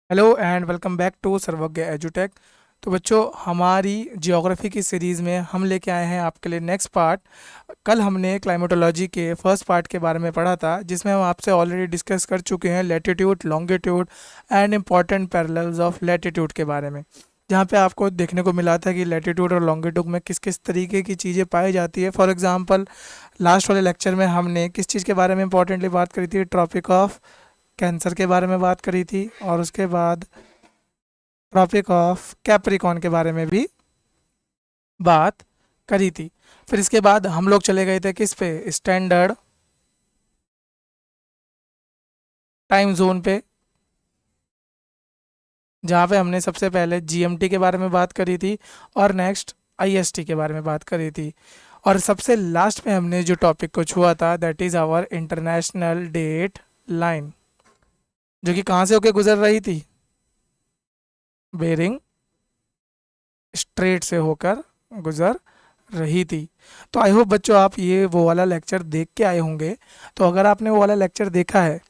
Hello and welcome back to Sarvagya एजुटेक। तो बच्चों, हमारी जियोग्राफी की सीरीज़ में हम लेके आए हैं आपके लिए नेक्स्ट पार्ट। कल हमने क्लाइमेटोलॉजी के फर्स्ट पार्ट के बारे में पढ़ा था, जिसमें हम आपसे ऑलरेडी डिस्कस कर चुके हैं latitude, longitude and important parallels of latitude के बारे में। जहाँ पे आपको देखने को मिला था कि लैटिट्यूड और लॉन्गिट्यूड में किस किस तरीके की चीज़ें पाई जाती है। फॉर एग्जांपल, लास्ट वाले लेक्चर में हमने किस चीज़ के बारे में इंपॉर्टेंटली बात करी थी, ट्रॉपिक ऑफ कैंसर के बारे में बात करी थी, और उसके बाद ट्रॉपिक ऑफ कैप्रिकॉन के बारे में भी बात करी थी। फिर इसके बाद हम लोग चले गए थे किस पे, स्टैंडर्ड टाइम जोन पे, जहाँ पे हमने सबसे पहले जीएमटी के बारे में बात करी थी और नेक्स्ट आईएसटी के बारे में बात करी थी। और सबसे लास्ट में हमने जो टॉपिक को छुआ था that is our international date line, जो कि कहाँ से होके गुजर रही थी, बेरिंग स्ट्रेट से होकर गुजर रही थी। तो आई होप बच्चों आप ये वो वाला लेक्चर देख के आए होंगे। तो अगर आपने वो वाला लेक्चर देखा है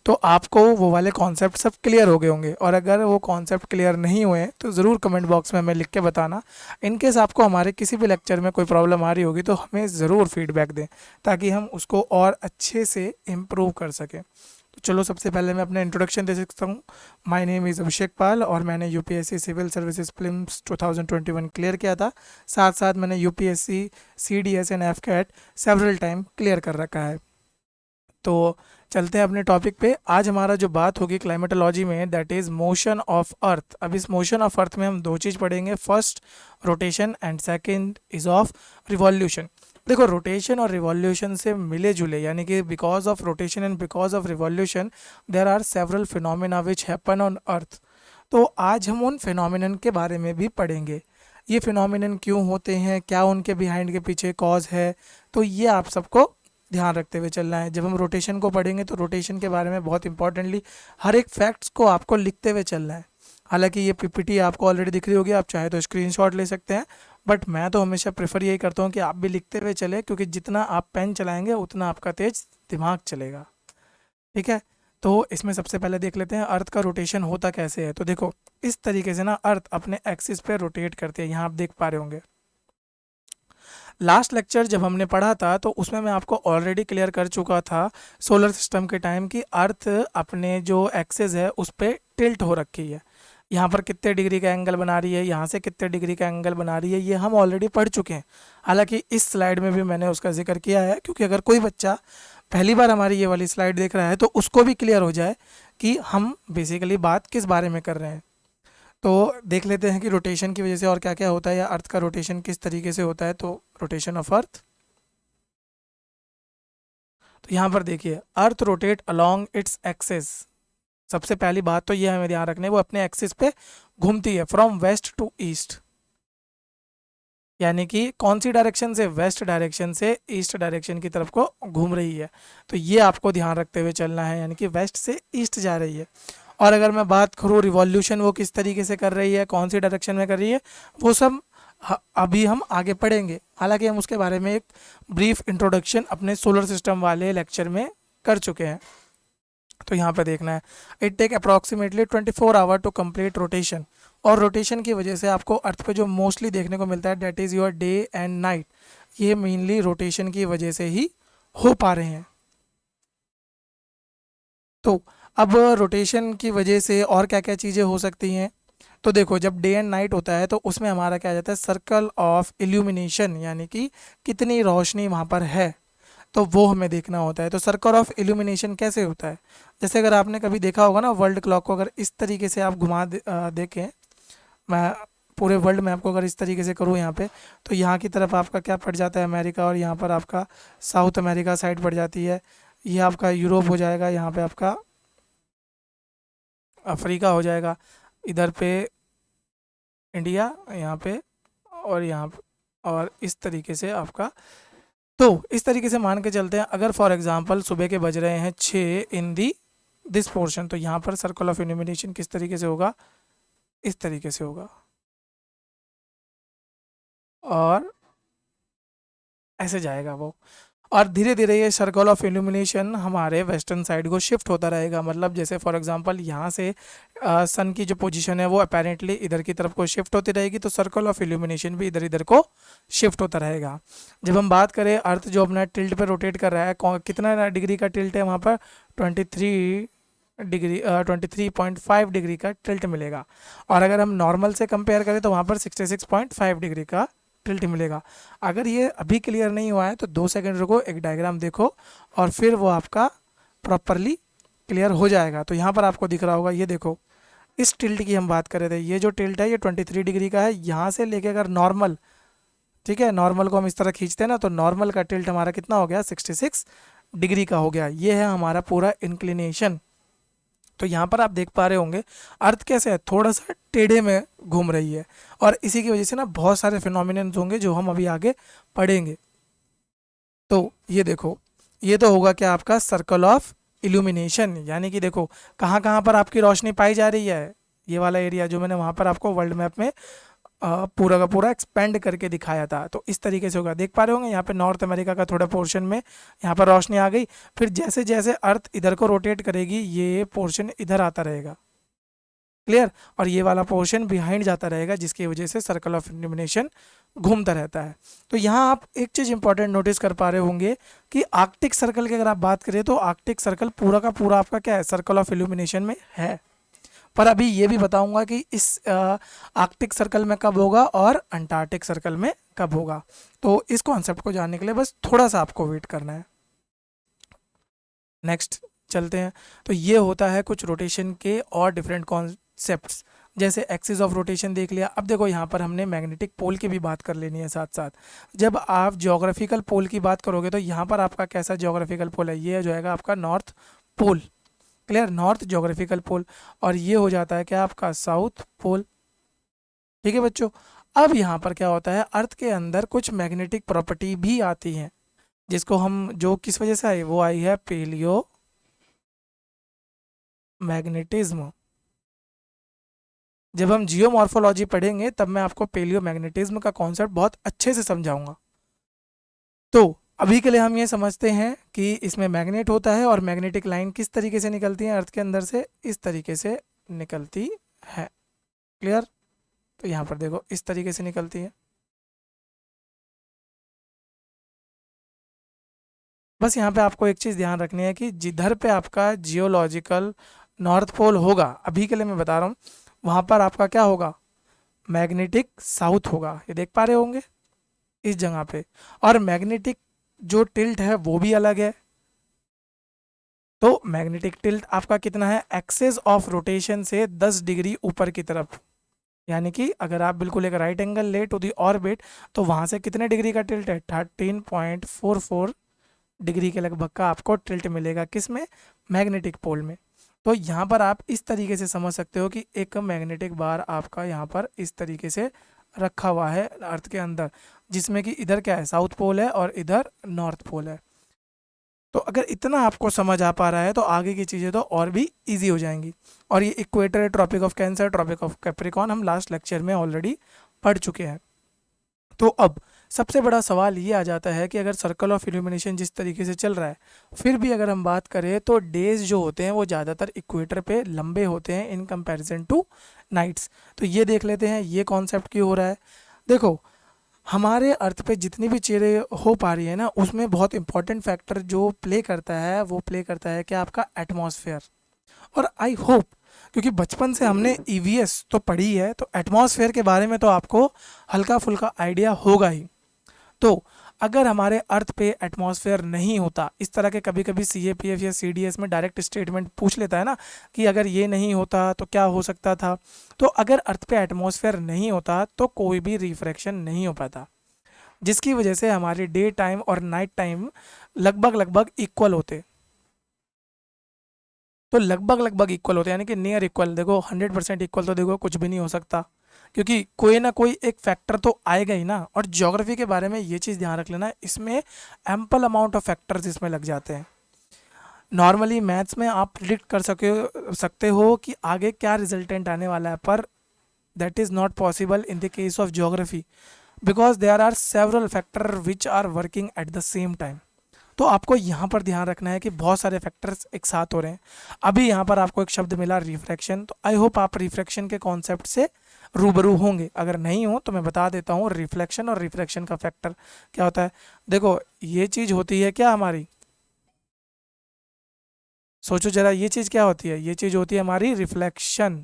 तो आपको वो वाले कॉन्सेप्ट सब क्लियर हो गए होंगे, और अगर वो कॉन्सेप्ट क्लियर नहीं हुए तो ज़रूर कमेंट बॉक्स में हमें लिख के बताना। इन केस आपको हमारे किसी भी लेक्चर में कोई प्रॉब्लम आ रही होगी तो हमें ज़रूर फीडबैक दें, ताकि हम उसको और अच्छे से इम्प्रूव कर सकें। तो चलो, सबसे पहले मैं अपना इंट्रोडक्शन दे सकता हूँ। My name is Abhishek Pal और मैंने UPSC civil services prelims 2021 clear किया था। साथ साथ मैंने UPSC CDS and AFCAT several time clear कर रखा है। तो चलते हैं अपने टॉपिक पे। आज हमारा जो बात होगी क्लाइमेटोलॉजी में that is motion of earth. अब इस मोशन ऑफ अर्थ में हम दो चीज़ पढ़ेंगे, first rotation and second is of revolution. देखो, रोटेशन और रिवॉल्यूशन से मिले जुले, यानी कि because of rotation and because of revolution there are several phenomena which happen on earth. तो आज हम उन फिनोमिनन के बारे में भी पढ़ेंगे। ये फिनोमिनन क्यों होते हैं, क्या उनके बिहाइंड के पीछे कॉज है, तो ये आप सबको ध्यान रखते हुए चलना है। जब हम रोटेशन को पढ़ेंगे तो रोटेशन के बारे में बहुत इंपॉर्टेंटली हर एक फैक्ट्स को आपको लिखते हुए चलना है। हालांकि ये पीपीटी आपको ऑलरेडी दिख रही होगी, आप चाहे तो स्क्रीनशॉट ले सकते हैं, बट मैं तो हमेशा प्रेफर यही करता हूँ कि आप भी लिखते हुए चले, क्योंकि जितना आप पेन चलाएंगे उतना आपका तेज दिमाग चलेगा। ठीक है। तो इसमें सबसे पहले देख लेते हैं अर्थ का रोटेशन होता कैसे है। तो देखो, इस तरीके से ना अर्थ अपने एक्सिस पे रोटेट करती है, यहाँ आप देख पा रहे होंगे। लास्ट लेक्चर जब हमने पढ़ा था तो उसमें मैं आपको ऑलरेडी क्लियर कर चुका था सोलर सिस्टम के टाइम की अर्थ अपने जो एक्सेस है उस पर टिल्ट हो रखी है। यहाँ पर कितने डिग्री का एंगल बना रही है, यहाँ से कितने डिग्री का एंगल बना रही है, ये हम ऑलरेडी पढ़ चुके हैं। हालांकि इस स्लाइड में भी मैंने उसका जिक्र किया है, क्योंकि अगर कोई बच्चा पहली बार हमारी ये वाली स्लाइड देख रहा है तो उसको भी क्लियर हो जाए कि हम बेसिकली बात किस बारे में कर रहे हैं। तो देख लेते हैं कि रोटेशन की वजह से और क्या क्या होता है, या अर्थ का रोटेशन किस तरीके से होता है। तो रोटेशन ऑफ अर्थ, तो यहाँ पर देखिए, earth rotate along its axis. सबसे पहली बात तो ये हमें ध्यान रखना है, वो अपने एक्सिस पे घूमती है फ्रॉम वेस्ट टू ईस्ट। यानी कि कौन सी डायरेक्शन से, वेस्ट डायरेक्शन से ईस्ट डायरेक्शन की तरफ को घूम रही है। तो ये आपको ध्यान रखते हुए चलना है, यानी कि वेस्ट से ईस्ट जा रही है। और अगर मैं बात करूँ रिवॉल्यूशन वो किस तरीके से कर रही है, कौन सी डायरेक्शन में कर रही है, वो सब अभी हम आगे पढ़ेंगे। हालांकि हम उसके बारे में एक ब्रीफ इंट्रोडक्शन अपने सोलर सिस्टम वाले लेक्चर में कर चुके हैं। तो यहाँ पे देखना है, it take approximately 24 hour to complete rotation. और रोटेशन की वजह से आपको अर्थ पे जो मोस्टली देखने को मिलता है that is your day and night, ये मेनली रोटेशन की वजह से ही हो पा रहे हैं। तो अब रोटेशन की वजह से और क्या क्या चीज़ें हो सकती हैं। तो देखो, जब डे एंड नाइट होता है तो उसमें हमारा क्या आ जाता है, सर्कल ऑफ इल्यूमिनेशन, यानी कि कितनी रोशनी वहाँ पर है, तो वो हमें देखना होता है। तो सर्कल ऑफ इल्यूमिनेशन कैसे होता है, जैसे अगर आपने कभी देखा होगा ना वर्ल्ड क्लॉक को, अगर इस तरीके से आप देखें, मैं पूरे वर्ल्ड में आपको अगर इस तरीके से करूँ यहाँ पे, तो यहाँ की तरफ आपका क्या पड़ जाता है, अमेरिका, और यहाँ पर आपका साउथ अमेरिका साइड पड़ जाती है। ये आपका यूरोप हो जाएगा, यहाँ पे आपका अफ्रीका हो जाएगा, इधर पे इंडिया, यहाँ पे और यहाँ पे, और इस तरीके से आपका। तो इस तरीके से मान के चलते हैं, अगर फॉर एग्जांपल सुबह के बज रहे हैं 6 इन दी दिस पोर्शन, तो यहाँ पर सर्कल ऑफ इल्यूमिनेशन किस तरीके से होगा, इस तरीके से होगा, और ऐसे जाएगा वो। और धीरे धीरे ये सर्कल ऑफ इल्यूमिनेशन हमारे वेस्टर्न साइड को शिफ्ट होता रहेगा। मतलब जैसे फॉर एग्जांपल यहाँ से सन की जो पोजीशन है वो अपेरेंटली इधर की तरफ को शिफ्ट होती रहेगी, तो सर्कल ऑफ इल्यूमिनेशन भी इधर इधर को शिफ्ट होता रहेगा। जब हम बात करें अर्थ जो अपना टिल्ट पे रोटेट कर रहा है, कितना डिग्री का टिल्ट है वहाँ पर 23.5 डिग्री का टिल्ट मिलेगा। और अगर हम नॉर्मल से कंपेयर करें तो वहाँ पर 66.5 डिग्री का टिल्ट मिलेगा। अगर ये अभी क्लियर नहीं हुआ है तो 2 सेकंड रुको, एक डायग्राम देखो और फिर वो आपका प्रॉपरली क्लियर हो जाएगा। तो यहाँ पर आपको दिख रहा होगा, ये देखो इस टिल्ट की हम बात कर रहे थे, ये जो टिल्ट है ये 23 डिग्री का है। यहाँ से लेके अगर नॉर्मल, ठीक है, नॉर्मल को हम इस तरह खींचते हैं ना, तो नॉर्मल का टिल्ट हमारा कितना हो गया, 66 डिग्री का हो गया। ये है हमारा पूरा इंक्लिनेशन। तो यहाँ पर आप देख पा रहे होंगे अर्थ कैसे है, थोड़ा सा टेढ़े में घूम रही है, और इसी की वजह से ना बहुत सारे फिनोमिनन्स होंगे जो हम अभी आगे पढ़ेंगे। तो ये देखो, ये तो होगा क्या आपका सर्कल ऑफ इल्यूमिनेशन, यानी कि देखो कहाँ कहाँ पर आपकी रोशनी पाई जा रही है। ये वाला एरिया जो मैंने वहाँ पर आपको वर्ल्ड मैप में पूरा का पूरा एक्सपेंड करके दिखाया था, तो इस तरीके से होगा। देख पा रहे होंगे यहाँ पे नॉर्थ अमेरिका का थोड़ा पोर्शन में यहाँ पर रोशनी आ गई, फिर जैसे जैसे अर्थ इधर को रोटेट करेगी ये पोर्शन इधर आता रहेगा, क्लियर, और ये वाला पोर्शन बिहाइंड जाता रहेगा, जिसकी वजह से सर्कल ऑफ इल्यूमिनेशन घूमता रहता है। तो यहाँ आप एक चीज़ इंपॉर्टेंट नोटिस कर पा रहे होंगे कि आर्कटिक सर्कल की अगर आप बात करें तो आर्कटिक सर्कल पूरा का पूरा आपका क्या है, सर्कल ऑफ इल्यूमिनेशन में है। पर अभी ये भी बताऊंगा कि इस आर्कटिक सर्कल में कब होगा और अंटार्कटिक सर्कल में कब होगा। तो इस कॉन्सेप्ट को जानने के लिए बस थोड़ा सा आपको वेट करना है। नेक्स्ट चलते हैं। तो ये होता है कुछ रोटेशन के और डिफरेंट कॉन्सेप्ट्स, जैसे एक्सिस ऑफ रोटेशन देख लिया। अब देखो यहाँ पर हमने मैग्नेटिक पोल की भी बात कर लेनी है साथ साथ। जब आप ज्योग्राफिकल पोल की बात करोगे तो यहाँ पर आपका कैसा ज्योग्राफिकल पोल है, ये जो है आपका north pole, clear, north geographical pole, और ये हो जाता है क्या आपका साउथ पोल। ठीक है बच्चों, अब यहाँ पर क्या होता है, अर्थ के अंदर कुछ मैग्नेटिक प्रॉपर्टी भी आती हैं, जिसको हम, जो किस वजह से आई, वो आई है पेलियो मैग्नेटिज्म। जब हम जियोमॉर्फोलॉजी पढ़ेंगे तब मैं आपको पेलियो मैग्नेटिज्म का कॉन्सेप्ट बहुत अच्छे से समझाऊंगा। तो अभी के लिए हम ये समझते हैं कि इसमें मैग्नेट होता है और मैग्नेटिक लाइन किस तरीके से निकलती है अर्थ के अंदर से, इस तरीके से निकलती है, क्लियर। तो यहाँ पर देखो इस तरीके से निकलती है। बस यहाँ पे आपको एक चीज़ ध्यान रखनी है कि जिधर पे आपका जियोलॉजिकल नॉर्थ पोल होगा, अभी के लिए मैं बता रहा हूँ, वहाँ पर आपका क्या होगा, मैग्नेटिक साउथ होगा। ये देख पा रहे होंगे इस जगह पे, और मैग्नेटिक जो टिल्ट है वो भी अलग है। तो मैग्नेटिक टिल्ट आपका कितना है, एक्सेस ऑफ रोटेशन से 10 डिग्री ऊपर की तरफ, यानी कि अगर आप बिल्कुल एक राइट एंगल ले टू दी ऑर्बिट तो वहाँ से कितने डिग्री का टिल्ट है, 13.44 डिग्री के लगभग का आपको टिल्ट मिलेगा, किस में, मैग्नेटिक पोल में। तो यहाँ पर आप इस तरीके से समझ सकते हो कि एक मैग्नेटिक बार आपका यहाँ पर इस तरीके से रखा हुआ है अर्थ के अंदर, जिसमें कि इधर क्या है, साउथ पोल है और इधर नॉर्थ पोल है। तो अगर इतना आपको समझ आ पा रहा है तो आगे की चीज़ें तो और भी इजी हो जाएंगी। और ये इक्वेटर है, tropic of Cancer, tropic of Capricorn हम लास्ट लेक्चर में ऑलरेडी पढ़ चुके हैं। तो अब सबसे बड़ा सवाल ये आ जाता है कि अगर सर्कल ऑफ इल्यूमिनेशन जिस तरीके से चल रहा है, फिर भी अगर हम बात करें तो डेज जो होते हैं वो ज़्यादातर इक्वेटर पे लंबे होते हैं इन कंपैरिजन टू नाइट्स। तो ये देख लेते हैं ये कॉन्सेप्ट क्यों हो रहा है। देखो हमारे अर्थ पे जितनी भी चीज़ें हो पा रही है ना, उसमें बहुत इंपॉर्टेंट फैक्टर जो प्ले करता है वो प्ले करता है क्या, आपका एटमॉस्फेयर। और आई होप, क्योंकि बचपन से हमने ईवीएस तो पढ़ी है तो एटमॉस्फेयर के बारे में तो आपको हल्का फुल्का आइडिया होगा ही। तो अगर हमारे अर्थ पे एटमॉस्फेयर नहीं होता, इस तरह के कभी कभी सीएपीएफ या सीडीएस में डायरेक्ट स्टेटमेंट पूछ लेता है ना कि अगर ये नहीं होता तो क्या हो सकता था। तो अगर अर्थ पे एटमॉस्फेयर नहीं होता तो कोई भी रिफ्रैक्शन नहीं हो पाता, जिसकी वजह से हमारे डे टाइम और नाइट टाइम लगभग लगभग इक्वल होते। तो लगभग लगभग इक्वल होते हैं, यानी कि नियर इक्वल। देखो 100% इक्वल तो देखो कुछ भी नहीं हो सकता, क्योंकि कोई ना कोई एक फैक्टर तो आएगा ही ना। और ज्योग्राफी के बारे में ये चीज़ ध्यान रख लेना, इसमें एम्पल अमाउंट ऑफ फैक्टर्स इसमें लग जाते हैं। नॉर्मली मैथ्स में आप प्रिडिक्ट कर सकते हो कि आगे क्या रिजल्टेंट आने वाला है, पर that is not possible in the case of geography, because there are several factor which are working at the same time. तो आपको यहाँ पर ध्यान रखना है कि बहुत सारे फैक्टर्स एक साथ हो रहे हैं। अभी यहाँ पर आपको एक शब्द मिला रिफ्रैक्शन, तो आई होप आप रिफ्रैक्शन के कॉन्सेप्ट से रूबरू होंगे। अगर नहीं हो तो मैं बता देता हूँ रिफ्लेक्शन और रिफ्रैक्शन का फैक्टर क्या होता है। देखो ये चीज़ होती है क्या हमारी, सोचो जरा, ये चीज़ क्या होती है, ये चीज़ होती है हमारी रिफ्लेक्शन।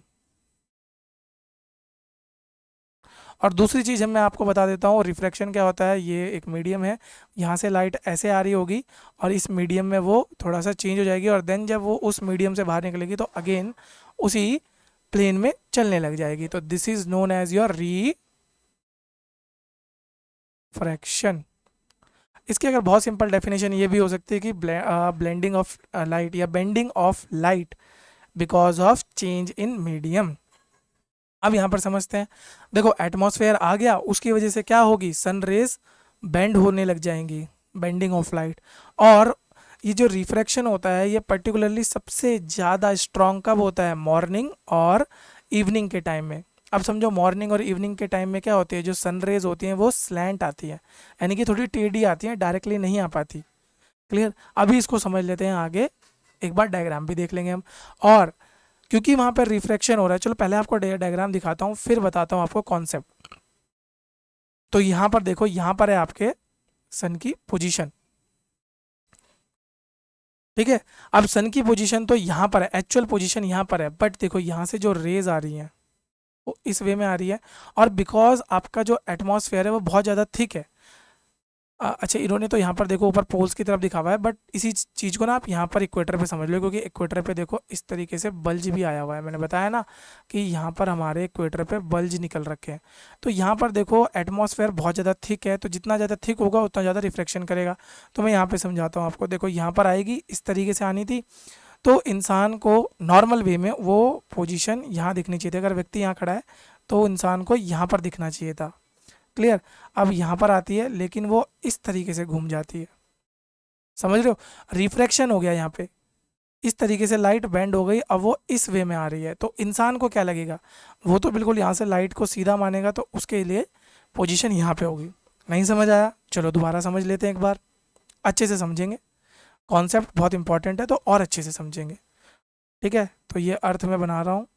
और दूसरी चीज़ मैं आपको बता देता हूँ रिफ्रैक्शन क्या होता है। ये एक मीडियम है, यहाँ से लाइट ऐसे आ रही होगी और इस मीडियम में वो थोड़ा सा चेंज हो जाएगी, और देन जब वो उस मीडियम से बाहर निकलेगी तो अगेन उसी प्लेन में चलने लग जाएगी। तो this is known as your refraction. इसकी अगर बहुत सिंपल डेफिनेशन ये भी हो सकती है कि ब्लेंडिंग ऑफ लाइट या bending of light because of change in medium. अब यहाँ पर समझते हैं। देखो एटमॉस्फेयर आ गया, उसकी वजह से क्या होगी, सन रेज बेंड होने लग जाएंगी, बेंडिंग ऑफ लाइट। और ये जो रिफ्रैक्शन होता है ये पर्टिकुलरली सबसे ज़्यादा स्ट्रॉन्ग कब होता है, मॉर्निंग और इवनिंग के टाइम में। अब समझो मॉर्निंग और इवनिंग के टाइम में क्या होती है, जो सन रेज होती हैं वो स्लैंट आती है, यानी कि थोड़ी टेढ़ी आती हैं, डायरेक्टली नहीं आ पाती। क्लियर। अभी इसको समझ लेते हैं आगे, एक बार डायग्राम भी देख लेंगे हम। और क्योंकि वहाँ पर रिफ्रैक्शन हो रहा है, चलो पहले आपको डायग्राम दिखाता हूँ फिर बताता हूँ आपको कॉन्सेप्ट। तो यहाँ पर देखो, यहाँ पर है आपके सन की पोजीशन, ठीक है। अब सन की पोजीशन तो यहाँ पर है, एक्चुअल पोजीशन यहाँ पर है, बट देखो यहाँ से जो रेज आ रही हैं वो इस वे में आ रही है। और बिकॉज आपका जो एटमॉस्फेयर है वो बहुत ज़्यादा थिक है। अच्छा इन्होंने तो यहाँ पर देखो ऊपर पोल्स की तरफ दिखा हुआ है, बट इसी चीज़ को ना आप यहाँ पर इक्वेटर पे समझ लो, क्योंकि इक्वेटर पे देखो इस तरीके से बल्ज भी आया हुआ है। मैंने बताया ना कि यहाँ पर हमारे इक्वेटर पे बल्ज निकल रखे हैं। तो यहाँ पर देखो एटमॉस्फेयर बहुत ज़्यादा थिक है, तो जितना ज़्यादा थिक होगा उतना ज़्यादा रिफ्लेक्शन करेगा। तो मैं यहाँ पर समझाता हूँ आपको। देखो यहाँ पर आएगी, इस तरीके से आनी थी, तो इंसान को नॉर्मल वे में वो पोजीशन यहाँ दिखनी चाहिए थी। अगर व्यक्ति यहाँ खड़ा है तो इंसान को यहाँ पर दिखना चाहिए था। क्लियर। अब यहाँ पर आती है लेकिन वो इस तरीके से घूम जाती है, समझ रहे हो, रिफ्रैक्शन हो गया यहाँ पे। इस तरीके से लाइट बेंड हो गई, अब वो इस वे में आ रही है, तो इंसान को क्या लगेगा, वो तो बिल्कुल यहाँ से लाइट को सीधा मानेगा, तो उसके लिए पोजीशन यहाँ पे होगी। नहीं समझ आया, चलो दोबारा समझ लेते हैं एक बार, अच्छे से समझेंगे। कॉन्सेप्ट बहुत इंपॉर्टेंट है तो और अच्छे से समझेंगे, ठीक है। तो ये अर्थ में बना रहा हूँ,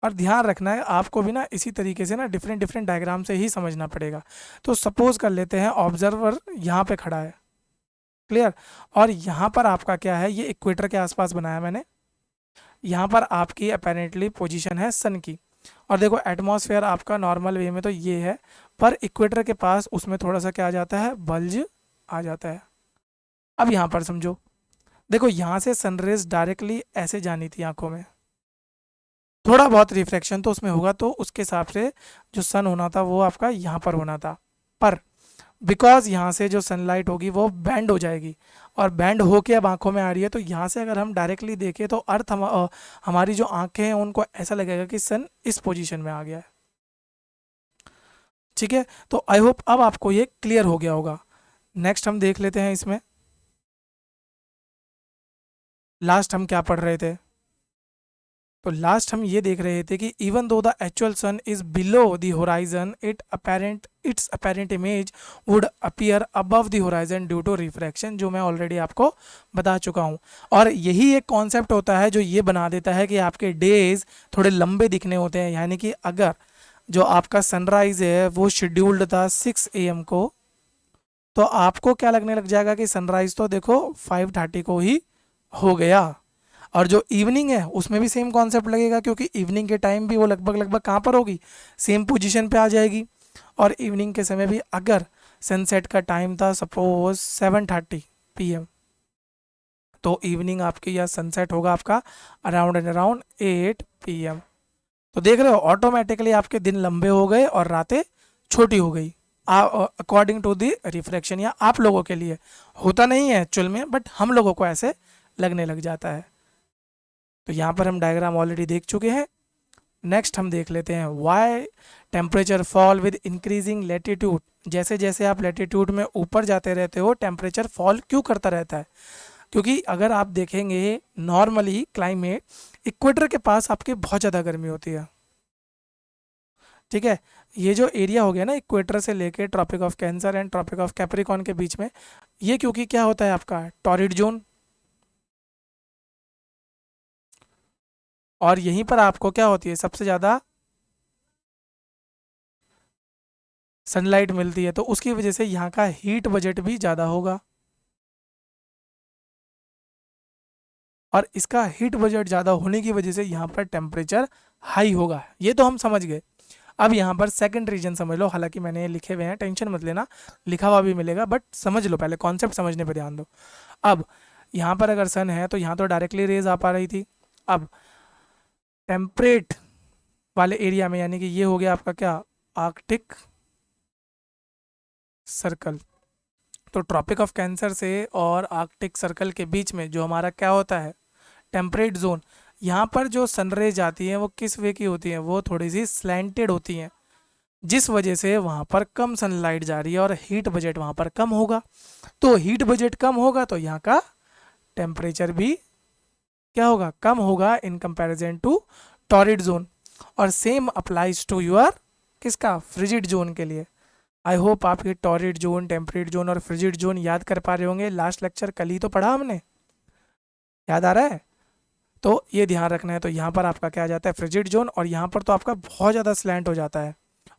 और ध्यान रखना है आपको भी ना इसी तरीके से ना डिफरेंट डिफरेंट डायग्राम से ही समझना पड़ेगा। तो सपोज कर लेते हैं ऑब्जर्वर यहाँ पे खड़ा है, क्लियर। और यहाँ पर आपका क्या है, ये इक्वेटर के आसपास बनाया मैंने। यहाँ पर आपकी अपेरेंटली पोजीशन है सन की, और देखो एटमॉस्फेयर आपका नॉर्मल वे में तो ये है, पर इक्वेटर के पास उसमें थोड़ा सा क्या आ जाता है, बल्ज आ जाता है। अब यहाँ पर समझो, देखो यहाँ से सनरेज डायरेक्टली ऐसे जानी थी आंखों में, थोड़ा बहुत रिफ्रैक्शन तो उसमें होगा, तो उसके हिसाब से जो सन होना था वो आपका यहाँ पर होना था। पर बिकॉज यहाँ से जो सनलाइट होगी वो बैंड हो जाएगी, और बैंड होके अब आंखों में आ रही है, तो यहाँ से अगर हम डायरेक्टली देखें तो हमारी जो आंखें हैं उनको ऐसा लगेगा कि सन इस पोजीशन में आ गया है, ठीक है। तो आई होप अब आपको ये क्लियर हो गया होगा। नेक्स्ट हम देख लेते हैं इसमें, लास्ट हम क्या पढ़ रहे थे। तो लास्ट हम ये देख रहे थे कि even though the actual sun is below the horizon, its apparent image would appear above the horizon due to refraction, जो मैं ऑलरेडी आपको बता चुका हूँ। और यही एक कॉन्सेप्ट होता है जो ये बना देता है कि आपके डेज थोड़े लंबे दिखने होते हैं। यानी कि अगर जो आपका सनराइज है वो शेड्यूल्ड था 6 AM को, तो आपको क्या लगने लग जाएगा कि सनराइज तो देखो 5:30 को ही हो गया। और जो इवनिंग है उसमें भी सेम कॉन्सेप्ट लगेगा, क्योंकि इवनिंग के टाइम भी वो लगभग लगभग कहाँ पर होगी, सेम पोजीशन पे आ जाएगी। और इवनिंग के समय भी अगर सनसेट का टाइम था सपोज 7:30 PM, तो इवनिंग आपकी या सनसेट होगा आपका अराउंड एंड अराउंड 8 PM। तो देख रहे हो ऑटोमेटिकली आपके दिन लंबे हो गए और रातें छोटी हो गई, अकॉर्डिंग टू द रिफ्रैक्शन। या आप लोगों के लिए होता नहीं है एक्चुअल में, बट हम लोगों को ऐसे लगने लग जाता है। तो यहाँ पर हम डायग्राम ऑलरेडी देख चुके हैं। नेक्स्ट हम देख लेते हैं why temperature fall with increasing latitude. जैसे जैसे आप लेटीट्यूड में ऊपर जाते रहते हो टेम्परेचर फॉल क्यों करता रहता है, क्योंकि अगर आप देखेंगे नॉर्मली क्लाइमेट इक्वेटर के पास आपके बहुत ज़्यादा गर्मी होती है, ठीक है। ये जो एरिया हो गया ना इक्वेटर से लेके tropic of Cancer and tropic of Capricorn के बीच में, ये क्योंकि क्या होता है आपका टॉरिड जोन, और यहीं पर आपको क्या होती है सबसे ज़्यादा सनलाइट मिलती है, तो उसकी वजह से यहाँ का हीट बजट भी ज़्यादा होगा। और इसका हीट बजट ज़्यादा होने की वजह से यहाँ पर टेम्परेचर हाई होगा, ये तो हम समझ गए। अब यहाँ पर सेकंड रीजन समझ लो, हालांकि मैंने ये लिखे हुए हैं, टेंशन मत लेना, लिखा हुआ भी मिलेगा, बट समझ लो, पहले कॉन्सेप्ट समझने पर ध्यान दो। अब यहाँ पर अगर सन है तो यहाँ तो डायरेक्टली रेज आ पा रही थी। अब टेम्परेट वाले एरिया में, यानी कि ये हो गया आपका क्या आर्कटिक सर्कल, तो ट्रॉपिक ऑफ कैंसर से और आर्कटिक सर्कल के बीच में जो हमारा क्या होता है टेम्परेट जोन, यहाँ पर जो सनरेज आती हैं वो किस वे की होती हैं, वो थोड़ी सी स्लैंटेड होती हैं, जिस वजह से वहाँ पर कम सनलाइट जा रही है और हीट बजट वहाँ पर कम होगा। तो हीट बजट कम होगा तो यहाँ का टेम्परेचर भी क्या होगा कम होगा in comparison to torrid zone. और सेम अप्लाइज टू योर किसका फ्रिजिड जोन के लिए। आई होप आप ये टॉरिड जोन, टेम्परेट जोन और फ्रिजिड जोन याद कर पा रहे होंगे, लास्ट लेक्चर कल ही तो पढ़ा हमने, याद आ रहा है। तो ये ध्यान रखना है। तो यहाँ पर आपका क्या आ जाता है फ्रिजिड जोन, और यहाँ पर तो आपका बहुत ज़्यादा स्लैंट हो जाता है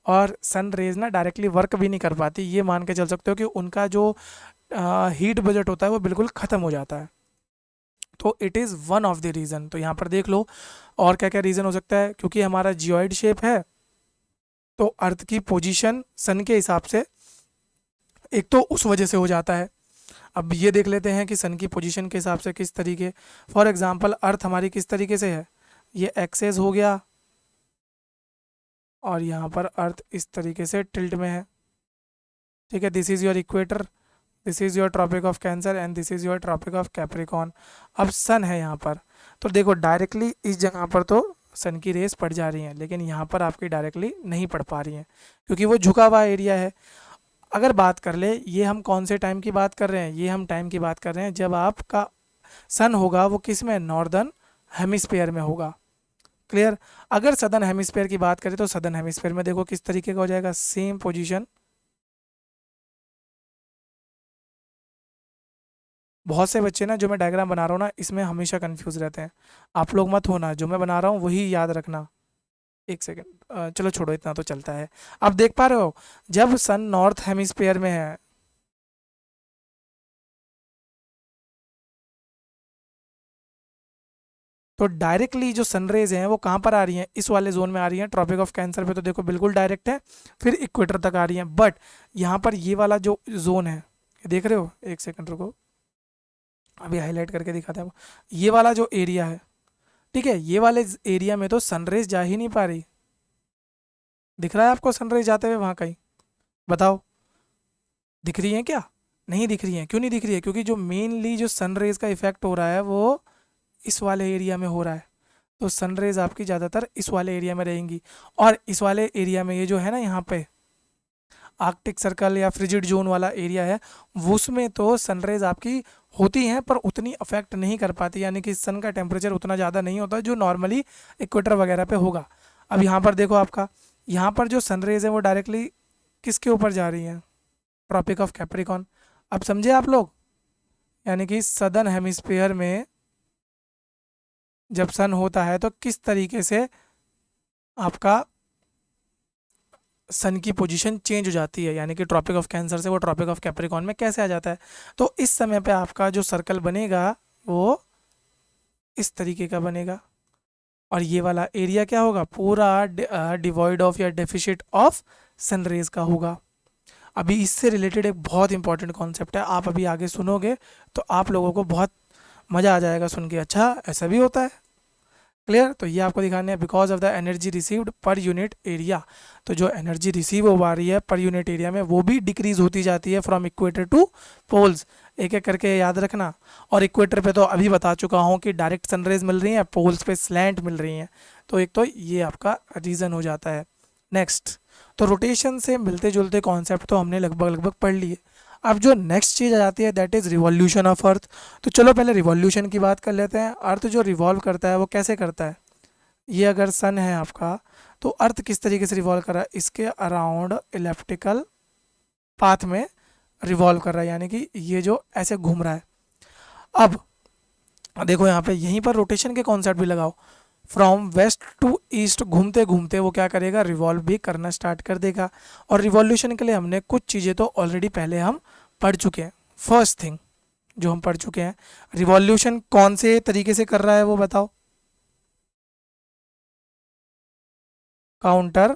और सन रेज ना डायरेक्टली वर्क भी नहीं कर पाती, ये मान के चल सकते हो कि उनका जो हीट बजट होता है वो बिल्कुल ख़त्म हो जाता है। तो it is one of the reason. तो यहाँ पर देख लो और क्या क्या रीज़न हो सकता है, क्योंकि हमारा जियोइड शेप है तो अर्थ की पोजीशन सन के हिसाब से एक तो उस वजह से हो जाता है। अब ये देख लेते हैं कि सन की पोजीशन के हिसाब से किस तरीके, फॉर एग्जांपल अर्थ हमारी किस तरीके से है, ये एक्सेस हो गया और यहाँ पर अर्थ इस तरीके से टिल्ट में है, ठीक है। This is your equator, this is your Tropic of Cancer and this is your Tropic of Capricorn. अब सन है यहाँ पर, तो देखो डायरेक्टली इस जगह पर तो सन की रेस पड़ जा रही हैं, लेकिन यहाँ पर आपकी डायरेक्टली नहीं पड़ पा रही हैं क्योंकि वो झुका हुआ एरिया है। अगर बात कर ले, ये हम कौन से टाइम की बात कर रहे हैं, ये हम टाइम की बात कर रहे हैं जब आपका सन होगा वो किस में, नॉर्दर्न हेमिस्फीयर में होगा। क्लियर। अगर सदर्न हेमिस्फीयर की बात करें तो सदर्न हेमिस्फीयर में देखो किस तरीके का हो जाएगा, सेम पोजीशन। बहुत से बच्चे ना जो मैं डायग्राम बना रहा हूँ ना इसमें हमेशा कंफ्यूज रहते हैं, आप लोग मत होना, जो मैं बना रहा हूँ वही याद रखना। एक सेकेंड, चलो छोड़ो, इतना तो चलता है। अब देख पा रहे हो जब सन नॉर्थ हेमिस्फीयर में है तो डायरेक्टली जो सनरेज हैं वो कहाँ पर आ रही हैं, इस वाले जोन में आ रही हैं। ट्रॉपिक ऑफ कैंसर पे तो देखो बिल्कुल डायरेक्ट है, फिर इक्वेटर तक आ रही हैं, बट यहाँ पर ये वाला जो जोन है, देख रहे हो, एक सेकंड रुको, अभी हाईलाइट करके दिखाते हैं। ये वाला जो एरिया है, ठीक है, ये वाले एरिया में तो सनरेज जा ही नहीं पा रही। दिख रहा है आपको सनरेज जाते हुए वहाँ कहीं, बताओ दिख रही है क्या, नहीं दिख रही है। क्यों नहीं दिख रही है, क्योंकि जो मेनली जो सनरेज का इफेक्ट हो रहा है वो इस वाले एरिया में हो रहा है, तो सनरेज आपकी ज़्यादातर इस वाले एरिया में रहेंगी। और इस वाले एरिया में ये जो है ना यहाँ पे आर्कटिक सर्कल या फ्रिजिड जोन वाला एरिया है, वो उसमें तो सनरेज आपकी होती हैं पर उतनी अफेक्ट नहीं कर पाती, यानी कि सन का टेम्परेचर उतना ज़्यादा नहीं होता जो नॉर्मली इक्वेटर वगैरह पे होगा। अब यहाँ पर देखो आपका, यहाँ पर जो सनरेज है वो डायरेक्टली किसके ऊपर जा रही हैं, ट्रॉपिक ऑफ कैप्रिकॉर्न। अब समझे आप लोग, यानी कि सदर्न हेमिस्फीयर में जब सन होता है तो किस तरीके से आपका सन की पोजीशन चेंज हो जाती है, यानी कि ट्रॉपिक ऑफ कैंसर से वो ट्रॉपिक ऑफ कैप्रिकॉर्न में कैसे आ जाता है। तो इस समय पे आपका जो सर्कल बनेगा वो इस तरीके का बनेगा, और ये वाला एरिया क्या होगा, पूरा डिवॉइड ऑफ या डेफिशिट ऑफ सनरेज का होगा। अभी इससे रिलेटेड एक बहुत इंपॉर्टेंट कॉन्सेप्ट है, आप अभी आगे सुनोगे तो आप लोगों को बहुत मज़ा आ जाएगा सुन के, अच्छा ऐसा भी होता है। क्लियर। तो ये आपको दिखाने है because of the energy received per unit area, तो जो एनर्जी रिसीव हो पा रही है पर यूनिट एरिया में वो भी डिक्रीज होती जाती है फ्रॉम इक्वेटर टू पोल्स, एक एक करके याद रखना। और इक्वेटर पे तो अभी बता चुका हूँ कि डायरेक्ट सनरेज मिल रही हैं, पोल्स पे स्लैंट मिल रही हैं, तो एक तो ये आपका रीज़न हो जाता है। नेक्स्ट, तो रोटेशन से मिलते जुलते कॉन्सेप्ट तो हमने लगभग लगभग पढ़ लिए। अब जो नेक्स्ट चीज़ आ जाती है that is revolution of earth. तो चलो पहले रिवॉल्यूशन की बात कर लेते हैं। अर्थ जो रिवॉल्व करता है वो कैसे करता है, ये अगर सन है आपका, तो अर्थ किस तरीके से रिवॉल्व कर रहा है, इसके अराउंड इलेप्टिकल पाथ में रिवॉल्व कर रहा है, यानी कि ये जो ऐसे घूम रहा है। अब देखो यहाँ पे यहीं पर रोटेशन के कॉन्सेप्ट भी लगाओ। फ्रॉम वेस्ट टू ईस्ट घूमते घूमते वो क्या करेगा, रिवॉल्व भी करना स्टार्ट कर देगा। और रिवॉल्यूशन के लिए हमने कुछ चीज़ें तो ऑलरेडी पहले हम पढ़ चुके हैं। फर्स्ट थिंग जो हम पढ़ चुके हैं, रिवॉल्यूशन कौन से तरीके से कर रहा है वो बताओ। काउंटर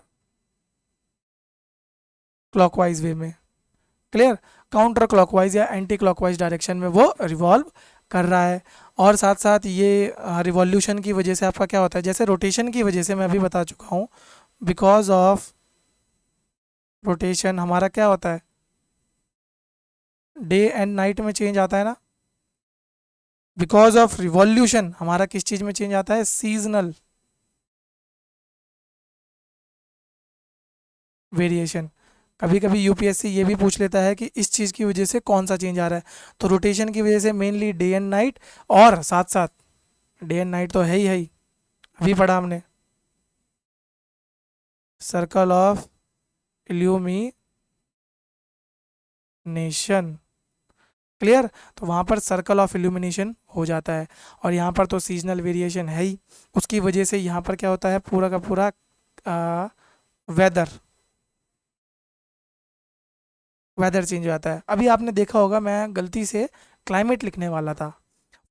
क्लॉकवाइज वे में। क्लियर। काउंटर क्लॉकवाइज या एंटी क्लॉकवाइज डायरेक्शन में वो रिवॉल्व कर रहा है। और साथ साथ ये रिवॉल्यूशन की वजह से आपका क्या होता है, जैसे रोटेशन की वजह से मैं अभी बता चुका हूँ, बिकॉज ऑफ रोटेशन हमारा क्या होता है, डे एंड नाइट में चेंज आता है ना। बिकॉज ऑफ रिवॉल्यूशन हमारा किस चीज़ में चेंज आता है, सीजनल वेरिएशन। कभी कभी यूपीएससी ये भी पूछ लेता है कि इस चीज़ की वजह से कौन सा चेंज आ रहा है, तो रोटेशन की वजह से मेनली डे एंड नाइट, और साथ साथ डे एंड नाइट तो है ही, अभी पढ़ा हमने, सर्कल ऑफ इल्यूमिनेशन। क्लियर। तो वहाँ पर सर्कल ऑफ इल्यूमिनेशन हो जाता है। और यहाँ पर तो सीजनल वेरिएशन है ही, उसकी वजह से यहाँ पर क्या होता है, पूरा का पूरा वेदर वेदर चेंज हो जाता है। अभी आपने देखा होगा मैं गलती से क्लाइमेट लिखने वाला था,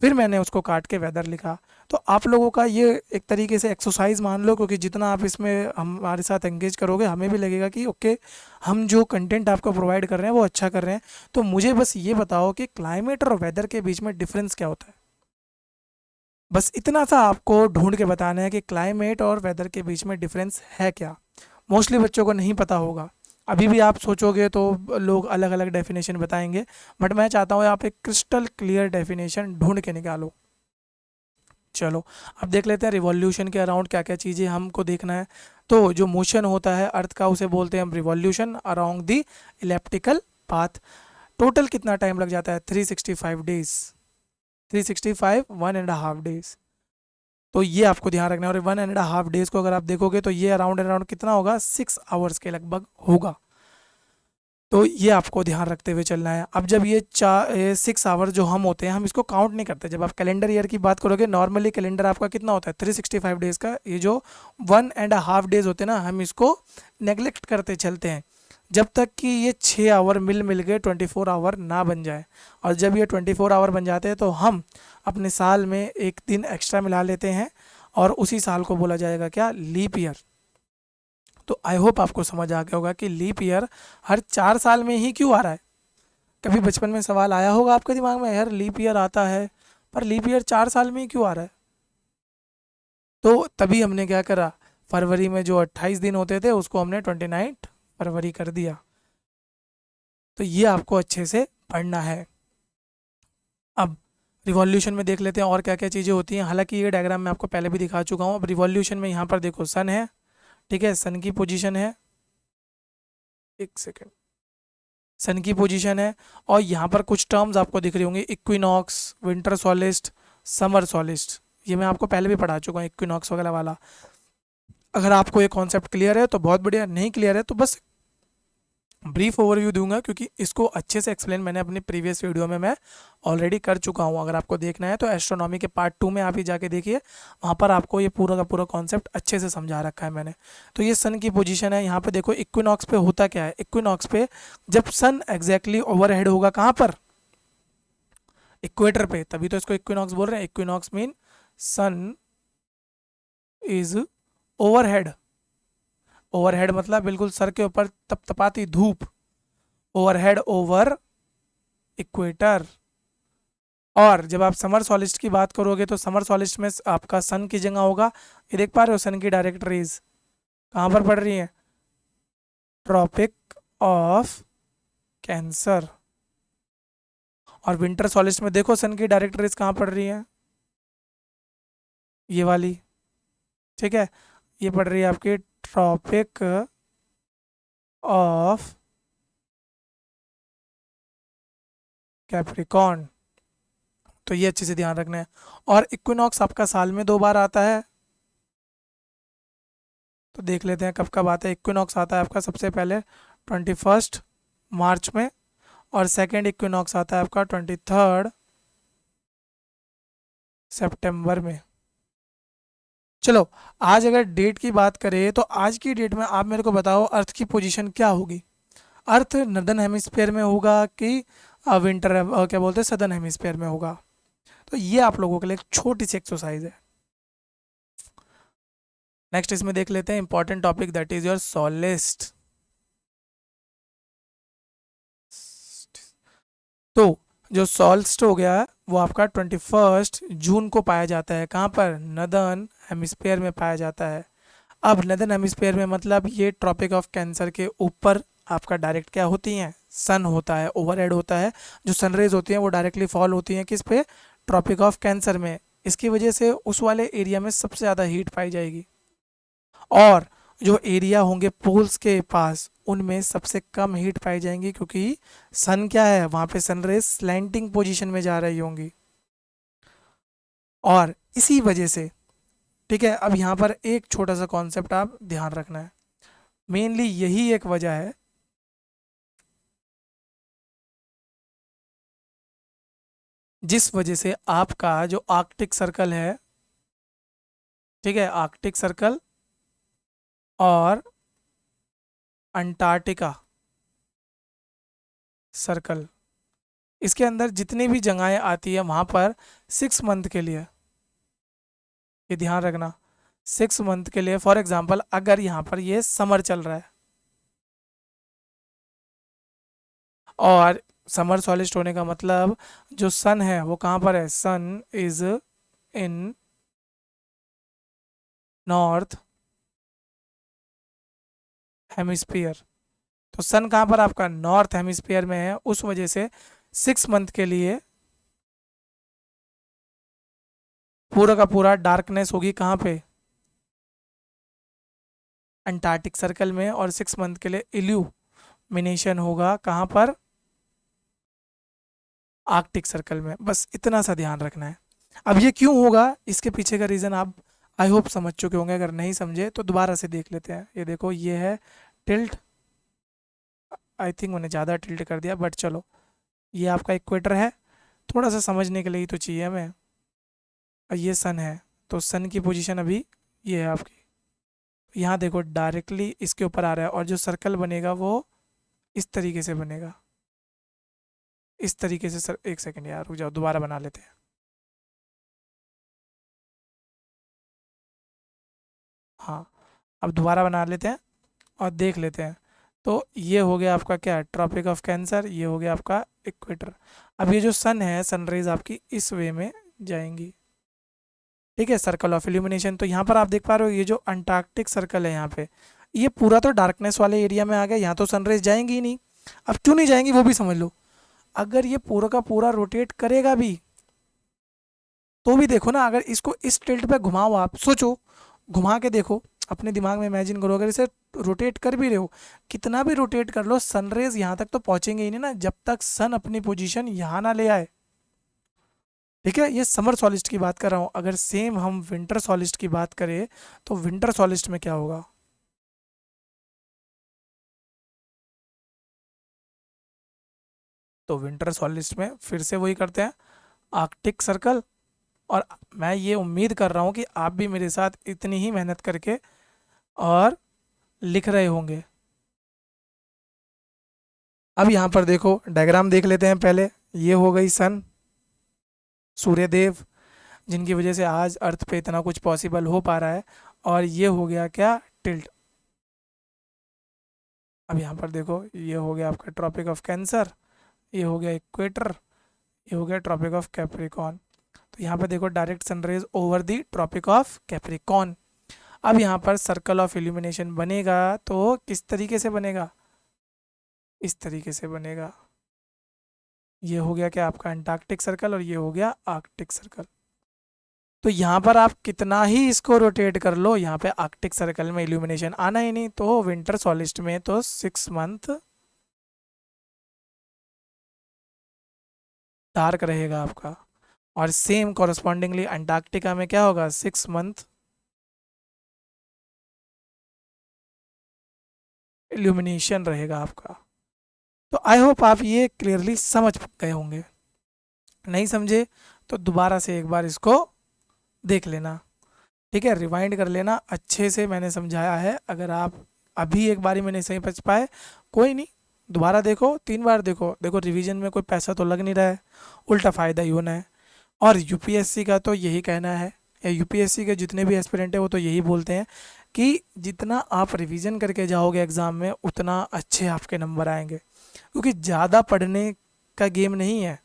फिर मैंने उसको काट के वेदर लिखा। तो आप लोगों का ये एक तरीके से एक्सरसाइज मान लो, क्योंकि जितना आप इसमें हमारे साथ एंगेज करोगे हमें भी लगेगा कि ओके, हम जो कंटेंट आपको प्रोवाइड कर रहे हैं वो अच्छा कर रहे हैं। तो मुझे बस ये बताओ कि क्लाइमेट और वेदर के बीच में डिफरेंस क्या होता है। बस इतना सा आपको ढूंढ के बताना है कि क्लाइमेट और वेदर के बीच में डिफरेंस है क्या। मोस्टली बच्चों को नहीं पता होगा। अभी भी आप सोचोगे तो लोग अलग अलग डेफिनेशन बताएंगे, बट मैं चाहता हूँ आप एक क्रिस्टल क्लियर डेफिनेशन ढूंढ के निकालो। चलो, अब देख लेते हैं रिवॉल्यूशन के अराउंड क्या क्या चीज़ें हमको देखना है। तो जो मोशन होता है अर्थ का उसे बोलते हैं हम revolution around the elliptical path. Total कितना टाइम लग जाता है, 365 डेज। 365 1.5 डेज। तो ये आपको ध्यान रखना है। और 1.5 डेज को अगर आप देखोगे तो ये अराउंड अराउंड कितना होगा, 6 आवर्स के लगभग होगा। तो ये आपको ध्यान रखते हुए चलना है। अब जब ये 6 आवर जो हम होते हैं, हम इसको काउंट नहीं करते। जब आप कैलेंडर ईयर की बात करोगे, नॉर्मली कैलेंडर आपका कितना होता है, 365 डेज का। ये जो 1.5 डेज होते हैं ना, हम इसको नेग्लेक्ट करते चलते हैं जब तक कि ये 6 आवर मिल मिल के 24 आवर ना बन जाए। और जब ये 24 आवर बन जाते हैं तो हम अपने साल में एक दिन एक्स्ट्रा मिला लेते हैं, और उसी साल को बोला जाएगा क्या, लीप ईयर। तो आई होप आपको समझ आ गया होगा कि लीप ईयर हर 4 साल में ही क्यों आ रहा है। कभी बचपन में सवाल आया होगा आपके दिमाग में, यार लीप ईयर आता है पर लीप ईयर 4 साल में ही क्यों आ रहा है। तो तभी हमने क्या करा, फरवरी में जो 28 दिन होते थे उसको हमने 29 फरवरी कर दिया। तो ये आपको अच्छे से पढ़ना है। अब रिवॉल्यूशन में देख लेते हैं और क्या क्या चीज़ें होती हैं। हालांकि ये डायग्राम मैं आपको पहले भी दिखा चुका हूँ। अब रिवॉल्यूशन में यहाँ पर देखो सन है, ठीक है, सन की पोजीशन है, एक सेकेंड, सन की पोजीशन है। और यहाँ पर कुछ टर्म्स आपको दिख रही होंगी, इक्विनॉक्स, विंटर सॉलिस्ट, समर सॉलिस्ट। ये मैं आपको पहले भी पढ़ा चुका हूँ, इक्विनॉक्स वगैरह वाला। अगर आपको ये कॉन्सेप्ट क्लियर है तो बहुत बढ़िया, नहीं क्लियर है तो बस ब्रीफ ओवरव्यू दूंगा, क्योंकि इसको अच्छे से एक्सप्लेन मैंने अपनी प्रीवियस वीडियो में मैं ऑलरेडी कर चुका हूँ। अगर आपको देखना है तो एस्ट्रोनॉमी के पार्ट 2 में आप ही जाके देखिए, वहाँ पर आपको ये पूरा का पूरा कॉन्सेप्ट अच्छे से समझा रखा है मैंने। तो ये सन की पोजीशन है। यहाँ पे देखो इक्विनॉक्स पे होता क्या है, इक्विनॉक्स पे जब सन एग्जैक्टली ओवरहेड होगा, कहाँ पर, इक्वेटर पे, तभी तो इसको इक्विनॉक्स बोल रहे हैं। Equinox mean sun is overhead. Overhead मतलब बिल्कुल सर के ऊपर तपतपाती धूप, ओवरहेड ओवर इक्वेटर। और जब आप समर सॉलिस्ट की बात करोगे तो समर सॉलिस्ट में आपका सन की जगह होगा, ये देख पा रहे हो सन की डायरेक्ट रेज कहाँ पर पड़ रही है, ट्रॉपिक ऑफ कैंसर। और विंटर सॉलिस्ट में देखो सन की डायरेक्ट रेज कहाँ पड़ रही है, ये वाली, ठीक है, ये पड़ रही है आपकी ट्रॉपिक ऑफ कैप्रिकॉर्न। तो ये अच्छे से ध्यान रखना है। और इक्विनॉक्स आपका साल में 2 बार आता है, तो देख लेते हैं कब कब आता है। इक्विनॉक्स आता है आपका सबसे पहले 21 मार्च में, और सेकेंड इक्विनॉक्स आता है आपका 23 सितंबर में। चलो, आज अगर डेट की बात करें तो आज की डेट में आप मेरे को बताओ अर्थ की पोजीशन क्या होगी। अर्थ नर्दर्न हेमिस्फीयर में होगा कि विंटर क्या बोलते हैं सदर्न हेमिस्फीयर में होगा। तो ये आप लोगों के लिए एक छोटी सी एक्सरसाइज है। नेक्स्ट इसमें देख लेते हैं important topic, that is your solstice. तो जो सॉल्स्ट हो गया वो आपका 21 जून को पाया जाता है। कहाँ पर? नदर्न हेमिस्फीयर में पाया जाता है। अब नदर्न हेमिस्फीयर में मतलब ये ट्रॉपिक ऑफ कैंसर के ऊपर आपका डायरेक्ट क्या होती हैं? सन होता है, ओवरहेड होता है। जो सनरेज होती हैं वो डायरेक्टली फॉल होती हैं किस पे? ट्रॉपिक ऑफ कैंसर में। इसकी वजह से उस वाले एरिया में सबसे ज़्यादा हीट पाई जाएगी। और जो एरिया होंगे पोल्स के पास उनमें सबसे कम हीट पाई जाएंगी, क्योंकि सन क्या है वहाँ पे सनरेज स्लैंटिंग पोजीशन में जा रही होंगी। और इसी वजह से, ठीक है, अब यहाँ पर एक छोटा सा कॉन्सेप्ट आप ध्यान रखना है। मेनली यही एक वजह है जिस वजह से आपका जो आर्कटिक सर्कल है, ठीक है, आर्कटिक सर्कल और अंटार्कटिका सर्कल, इसके अंदर जितनी भी जगहें आती है वहाँ पर 6 मंथ के लिए, ये ध्यान रखना, 6 मंथ के लिए। फॉर एग्जाम्पल अगर यहाँ पर ये समर चल रहा है और समर सॉलिस्ट होने का मतलब जो सन है वो कहाँ पर है? सन इज इन नॉर्थ हेमिस्फीयर। तो सन कहाँ पर आपका? नॉर्थ हेमिस्फीयर में है। उस वजह से 6 मंथ के लिए पूरा का पूरा डार्कनेस होगी कहाँ पे? अंटार्कटिक सर्कल में। और 6 मंथ के लिए इल्यूमिनेशन होगा कहाँ पर? आर्कटिक सर्कल में। बस इतना सा ध्यान रखना है। अब ये क्यों होगा, इसके पीछे का रीज़न आप आई होप समझ चुके होंगे। अगर नहीं समझे तो दोबारा से देख लेते हैं। ये देखो, ये है टिल्ट। आई थिंक मैंने ज़्यादा टिल्ट कर दिया, बट चलो, ये आपका इक्वेटर है। थोड़ा सा समझने के लिए ही तो चाहिए हमें। और ये सन है, तो सन की पोजीशन अभी ये है आपकी। यहाँ देखो डायरेक्टली इसके ऊपर आ रहा है, और जो सर्कल बनेगा वो इस तरीके से बनेगा, इस तरीके से। सर एक सेकंड यार, रुक जाओ, दोबारा बना लेते हैं। हाँ, अब दोबारा बना लेते हैं और देख लेते हैं। तो ये हो गया आपका क्या? Tropic of Cancer. ये हो गया आपका इक्वेटर। अब ये जो सन है, सनरेज आपकी इस वे में जाएंगी, ठीक है, सर्कल ऑफ इल्यूमिनेशन। तो यहाँ पर आप देख पा रहे हो ये जो अंटार्कटिक सर्कल है यहाँ पे, ये पूरा तो डार्कनेस वाले एरिया में आ गया। यहाँ तो सनरेज जाएंगी ही नहीं। अब क्यों नहीं जाएंगी वो भी समझ लो। अगर ये पूरा का पूरा रोटेट करेगा भी तो भी देखो ना, अगर इसको इस टिल्ट पे घुमाओ, आप सोचो, घुमा के देखो, अपने दिमाग में इमेजिन करो, अगर इसे रोटेट कर भी रहे हो, कितना भी रोटेट कर लो, सनरेज यहाँ तक तो पहुंचेंगे ही नहीं ना, जब तक सन अपनी पोजीशन यहाँ ना ले आए। ठीक है, ये समर सॉलिस्ट की बात कर रहा हूँ। अगर सेम हम विंटर सॉलिस्ट की बात करें तो विंटर सॉलिस्ट में क्या होगा? तो विंटर सॉलिस्ट में फिर से वही करते हैं, आर्कटिक सर्कल। और मैं ये उम्मीद कर रहा हूँ कि आप भी मेरे साथ इतनी ही मेहनत करके और लिख रहे होंगे। अब यहाँ पर देखो, डायग्राम देख लेते हैं पहले। ये हो गई सन, सूर्यदेव, जिनकी वजह से आज अर्थ पे इतना कुछ पॉसिबल हो पा रहा है। और ये हो गया क्या? टिल्ट। अब यहाँ पर देखो, ये हो गया आपका ट्रॉपिक ऑफ कैंसर, ये हो गया इक्वेटर, ये हो गया ट्रॉपिक ऑफ कैप्रिकॉन। तो यहाँ पर देखो direct sunrays over the Tropic of Capricorn. अब यहाँ पर सर्कल ऑफ इल्यूमिनेशन बनेगा तो किस तरीके से बनेगा? इस तरीके से बनेगा। ये हो गया क्या आपका अंटार्कटिक सर्कल, और ये हो गया आर्कटिक सर्कल। तो यहाँ पर आप कितना ही इसको रोटेट कर लो, यहाँ पे आर्कटिक सर्कल में इल्यूमिनेशन आना ही नहीं। तो विंटर सॉलिस्ट में तो 6 मंथ डार्क रहेगा आपका। और सेम कॉरस्पॉन्डिंगली अंटार्कटिका में क्या होगा? 6 मंथ इल्यूमिनेशन रहेगा आपका। तो आई होप आप ये क्लियरली समझ गए होंगे। नहीं समझे तो दोबारा से एक बार इसको देख लेना, ठीक है, रिवाइंड कर लेना, अच्छे से मैंने समझाया है। अगर आप अभी एक बारी में नहीं समझ पाए, कोई नहीं, दोबारा देखो, 3 बार देखो। देखो रिवीजन में कोई पैसा तो लग नहीं रहा है, उल्टा फ़ायदा ही होना है। और यूपीएससी का तो यही कहना है, या यूपीएससी के जितने भी एस्पिरेंट हैं वो तो यही बोलते हैं कि जितना आप रिवीजन करके जाओगे एग्ज़ाम में उतना अच्छे आपके नंबर आएंगे, क्योंकि ज़्यादा पढ़ने का गेम नहीं है।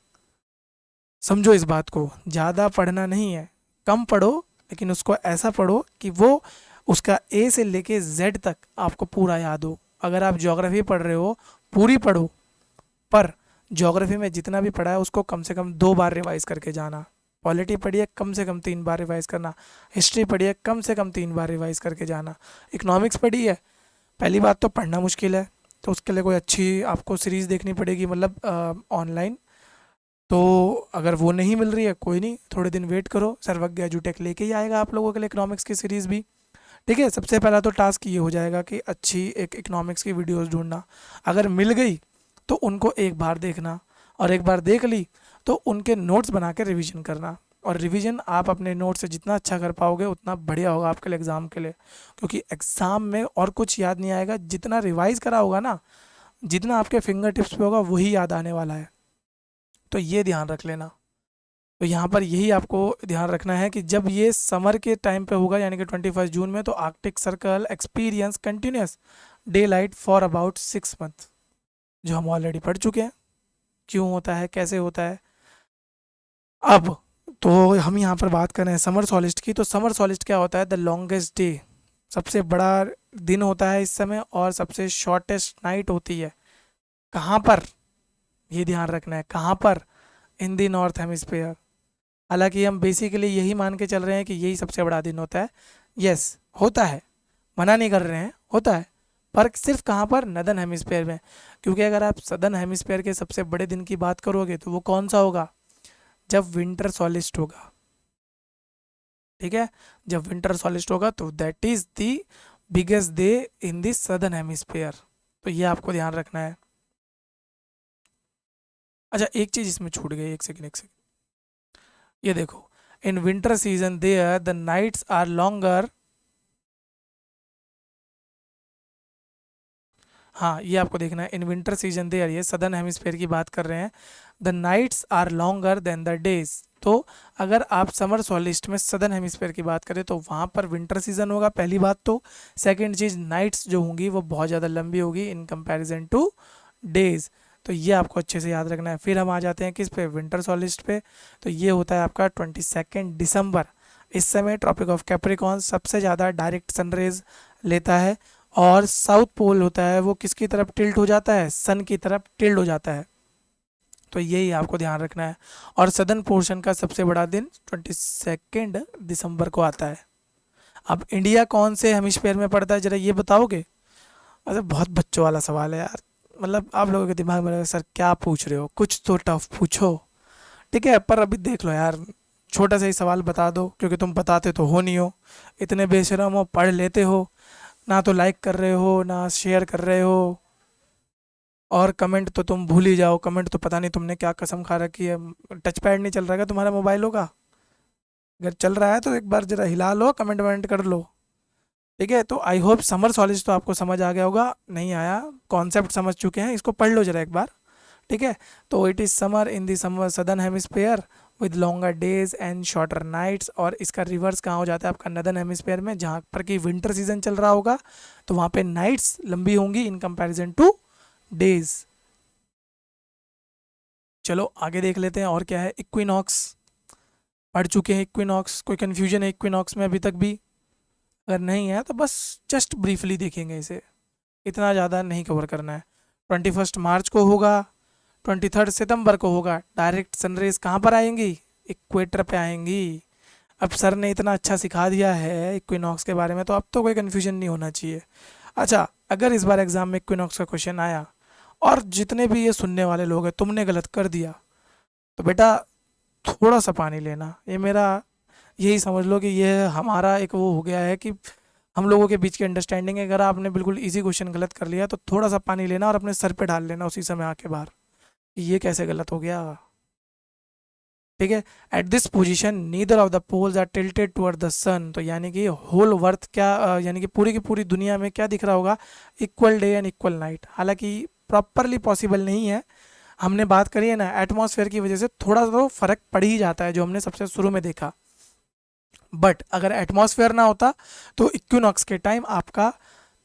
समझो इस बात को, ज़्यादा पढ़ना नहीं है, कम पढ़ो, लेकिन उसको ऐसा पढ़ो कि वो उसका ए से लेके जेड तक आपको पूरा याद हो। अगर आप ज्योग्राफी पढ़ रहे हो, पूरी पढ़ो, पर ज्योग्राफी में जितना भी पढ़ा है उसको कम से कम 2 बार रिवाइज करके जाना। पॉलिटी पढ़िए, कम से कम 3 बार रिवाइज करना। हिस्ट्री पढ़िए, कम से कम 3 बार रिवाइज करके जाना। इकोनॉमिक्स पढ़ी है, पहली बात तो पढ़ना मुश्किल है, तो उसके लिए कोई अच्छी आपको सीरीज़ देखनी पड़ेगी, मतलब ऑनलाइन। तो अगर वो नहीं मिल रही है, कोई नहीं, थोड़े दिन वेट करो, सर्वज्ञ एजुटेक लेके ही आएगा आप लोगों के लिए इकोनॉमिक्स की सीरीज़ भी। ठीक है, सबसे पहला तो टास्क ये हो जाएगा कि अच्छी एक इकोनॉमिक्स की वीडियोस ढूंढना। अगर मिल गई तो उनको एक बार देखना, और एक बार देख ली तो उनके नोट्स बना के रिविज़न करना। और रिवीजन आप अपने नोट से जितना अच्छा कर पाओगे उतना बढ़िया होगा आपके लिए एग्ज़ाम के लिए, क्योंकि एग्ज़ाम में और कुछ याद नहीं आएगा, जितना रिवाइज करा होगा ना, जितना आपके फिंगर टिप्स पे होगा वही याद आने वाला है। तो ये ध्यान रख लेना। तो यहाँ पर यही आपको ध्यान रखना है कि जब ये समर के टाइम पे होगा, यानी कि 21 जून में, तो Arctic circle experience continuous day light for about 6 month, जो हम ऑलरेडी पढ़ चुके हैं, क्यों होता है, कैसे होता है। अब तो हम यहाँ पर बात कर रहे हैं समर सॉलिस्ट की। तो समर सॉलिस्ट क्या होता है? द लॉन्गेस्ट डे, सबसे बड़ा दिन होता है इस समय, और सबसे शॉर्टेस्ट नाइट होती है। कहाँ पर? ये ध्यान रखना है, कहाँ पर? इन दी नॉर्थ हेमिस्फेयर। हालांकि हम बेसिकली यही मान के चल रहे हैं कि यही सबसे बड़ा दिन होता है। यस, होता है, मना नहीं कर रहे हैं, होता है, पर सिर्फ कहाँ पर? नदर्न हेमिस्फेयर में। क्योंकि अगर आप सदर्न हेमिस्फेयर के सबसे बड़े दिन की बात करोगे तो वो कौन सा होगा? जब विंटर सॉलिस्ट होगा। ठीक है, जब विंटर सॉलिस्ट होगा तो that is the biggest day in the southern hemisphere. तो ये आपको ध्यान रखना है। अच्छा, एक चीज इसमें छूट गई, एक सेकंड एक सेकंड, ये देखो, in winter season there the nights are longer. हाँ, ये आपको देखना है, इन विंटर सीजन देयर, ये सदर्न हेमिस्फेयर की बात कर रहे हैं। The nights are longer than the days. तो अगर आप समर सॉलिस्ट में सदर्न हेमिस्फेयर की बात करें तो वहाँ पर विंटर सीजन होगा, पहली बात तो। सेकंड चीज़, नाइट्स जो होंगी वो बहुत ज़्यादा लंबी होगी इन कंपैरिजन टू डेज। तो ये आपको अच्छे से याद रखना है। फिर हम आ जाते हैं किस पे? विंटर सॉलिस्ट पे। तो ये होता है आपका 22 दिसंबर। इस समय ट्रॉपिक ऑफ कैप्रिकॉर्न सबसे ज़्यादा डायरेक्ट सनरेज लेता है, और साउथ पोल होता है वो किसकी तरफ टिल्ट हो जाता है? सन की तरफ टिल्ट हो जाता है। तो यही आपको ध्यान रखना है। और सदर्न पोर्शन का सबसे बड़ा दिन 22 दिसंबर को आता है। अब इंडिया कौन से हेमिस्फेयर में पड़ता है, जरा ये बताओगे? अरे बहुत बच्चों वाला सवाल है यार, मतलब आप लोगों के दिमाग में लगा, सर क्या पूछ रहे हो, कुछ तो टफ पूछो। ठीक है, पर अभी देख लो यार, छोटा सा ही सवाल बता दो, क्योंकि तुम बताते तो हो नहीं हो, इतने बेशरम हो, पढ़ लेते हो, ना तो लाइक कर रहे हो ना शेयर कर रहे हो, और कमेंट तो तुम भूल ही जाओ। कमेंट तो पता नहीं तुमने क्या कसम खा रखी है, टच पैड नहीं चल रहा है क्या तुम्हारा मोबाइलों का? अगर चल रहा है तो एक बार जरा हिला लो, कमेंट वमेंट कर लो। ठीक है, तो आई होप समर सॉलिज तो आपको समझ आ गया होगा, नहीं आया कॉन्सेप्ट समझ चुके हैं, इसको पढ़ लो जरा एक बार। ठीक है, तो it is summer in the summer southern hemisphere with longer days and shorter nights. और इसका रिवर्स कहाँ हो जाता है? आपका नदर्न हेमिस्फेयर में, जहाँ पर कि विंटर सीजन चल रहा होगा, तो वहाँ पे नाइट्स लंबी होंगी इन कंपैरिजन टू डेज। चलो आगे देख लेते हैं और क्या है। इक्विनॉक्स पढ़ चुके हैं। इक्विनॉक्स, कोई कन्फ्यूजन है इक्विनॉक्स में अभी तक भी? अगर नहीं है तो बस जस्ट ब्रीफली देखेंगे इसे, इतना ज़्यादा नहीं कवर करना है। 21 मार्च को होगा, 23 सितंबर को होगा। डायरेक्ट सनरेज कहाँ पर आएंगी? इक्वेटर पे आएंगी। अब सर ने इतना अच्छा सिखा दिया है इक्विनॉक्स के बारे में, तो अब तो कोई कन्फ्यूजन नहीं होना चाहिए। अच्छा, अगर इस बार एग्जाम में इक्विनॉक्स का क्वेश्चन आया, और जितने भी ये सुनने वाले लोग हैं तुमने गलत कर दिया, तो बेटा थोड़ा सा पानी लेना। ये मेरा, यही समझ लो कि ये हमारा एक वो हो गया है कि हम लोगों के बीच की अंडरस्टैंडिंग है, अगर आपने बिल्कुल इजी क्वेश्चन गलत कर लिया तो थोड़ा सा पानी लेना और अपने सर पे डाल लेना उसी समय आके बाहर, ये कैसे गलत हो गया। ठीक है। At this position neither of the poles are tilted toward the sun, तो यानी कि होल वर्थ क्या यानी कि पूरी की पूरी दुनिया में क्या दिख रहा होगा, equal day and equal night. हालांकि प्रॉपरली पॉसिबल नहीं है, हमने बात करी है ना, एटमॉस्फेयर की वजह से थोड़ा तो फर्क पड़ ही जाता है जो हमने सबसे शुरू में देखा। बट अगर एटमॉस्फेयर ना होता तो इक्विनॉक्स के टाइम आपका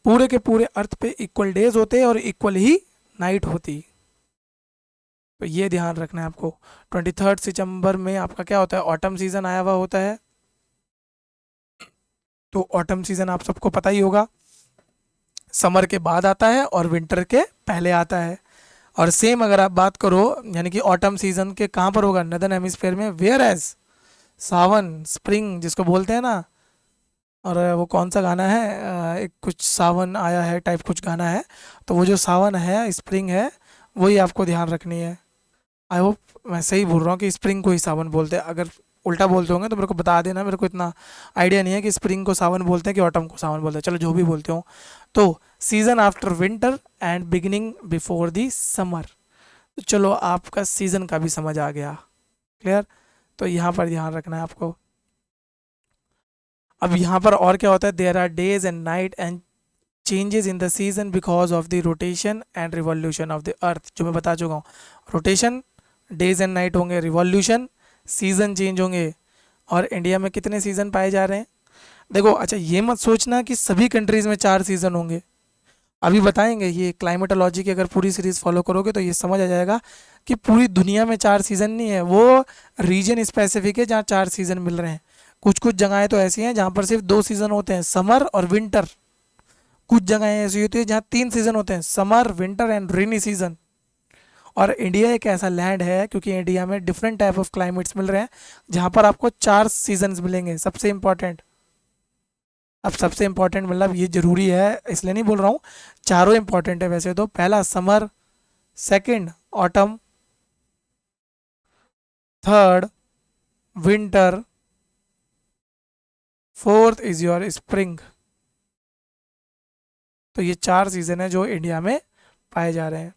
पूरे के पूरे अर्थ पे इक्वल डेज होते और इक्वल ही नाइट होती। तो ये ध्यान रखना है आपको। 23 सितंबर में आपका क्या होता है, ऑटम सीजन आया हुआ होता है। तो ऑटम सीजन आप सबको पता ही होगा, समर के बाद आता है और विंटर के पहले आता है। और सेम अगर आप बात करो, यानी कि ऑटम सीजन के कहाँ पर होगा, नदर्न हेमिस्फेयर में, वेयर एज सावन स्प्रिंग जिसको बोलते हैं ना, और वो कौन सा गाना है, एक कुछ सावन आया है टाइप कुछ गाना है, तो वो जो सावन है स्प्रिंग है, वही आपको ध्यान रखनी है। आई होप मैं सही बोल रहा हूँ कि स्प्रिंग को ही सावन बोलते हैं, अगर उल्टा बोलते होंगे तो मेरे को बता देना, मेरे को इतना आइडिया नहीं है कि स्प्रिंग को सावन बोलते हैं कि ऑटम को सावन बोलते हैं, चलो जो भी बोलते हो। तो season after winter and beginning before the summer, तो चलो आपका सीजन का भी समझ आ गया, क्लियर। तो यहाँ पर ध्यान रखना है आपको। अब यहाँ पर और क्या होता है, there are days and night and changes in the season because of the rotation and revolution of the earth, जो मैं बता चुका हूँ। रोटेशन डेज एंड नाइट होंगे, रिवॉल्यूशन सीजन चेंज होंगे। और इंडिया में कितने सीजन पाए जा रहे हैं, देखो अच्छा ये मत सोचना कि सभी कंट्रीज में 4 सीजन होंगे, अभी बताएंगे। ये क्लाइमेटोलॉजी की अगर पूरी सीरीज फॉलो करोगे तो ये समझ आ जाएगा कि पूरी दुनिया में 4 सीजन नहीं है, वो रीजन स्पेसिफिक है जहाँ 4 सीजन मिल रहे हैं। कुछ कुछ जगहें तो ऐसी हैं जहाँ पर सिर्फ 2 सीजन होते हैं, समर और विंटर। कुछ जगहें ऐसी होती है जहाँ 3 सीजन होते हैं, summer winter and rainy season. और इंडिया एक ऐसा लैंड है, क्योंकि इंडिया में डिफरेंट टाइप ऑफ क्लाइमेट्स मिल रहे हैं, जहाँ पर आपको 4 सीजन्स मिलेंगे। सबसे इंपॉर्टेंट, अब सबसे इंपॉर्टेंट मतलब ये जरूरी है इसलिए नहीं बोल रहा हूँ, चारों इंपॉर्टेंट है वैसे तो। पहला summer, second autumn, third winter, fourth is your spring. तो ये 4 सीजन है जो इंडिया में पाए जा रहे हैं।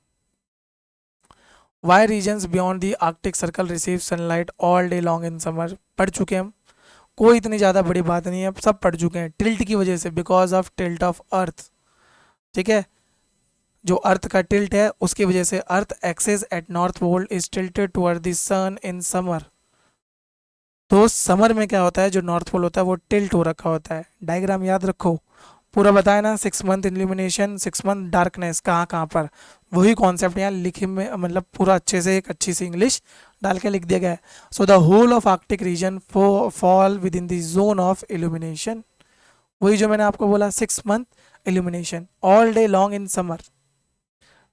Why regions beyond the Arctic circle receive sunlight all day long in summer, पढ़ चुके हैं हम, कोई इतनी ज़्यादा बड़ी बात नहीं है, सब पढ़ चुके हैं। टिल्ट की वजह से, because of tilt of earth, ठीक है, जो अर्थ का टिल्ट है उसकी वजह से earth axis at north pole is tilted toward the sun in summer. तो समर में क्या होता है, जो नॉर्थ पोल होता है वो टिल्ट हो रखा होता है। डायग्राम याद रखो, पूरा बताया ना, 6 मंथ इल्यूमिनेशन, 6 मंथ डार्कनेस, कहाँ कहाँ पर, वही कॉन्सेप्ट यहाँ लिखे में, मतलब पूरा अच्छे से एक अच्छी सी इंग्लिश डाल के लिख दिया गया है। So the whole of Arctic region fall within the zone of illumination, वही जो मैंने आपको बोला, 6 month illumination all day long in summer,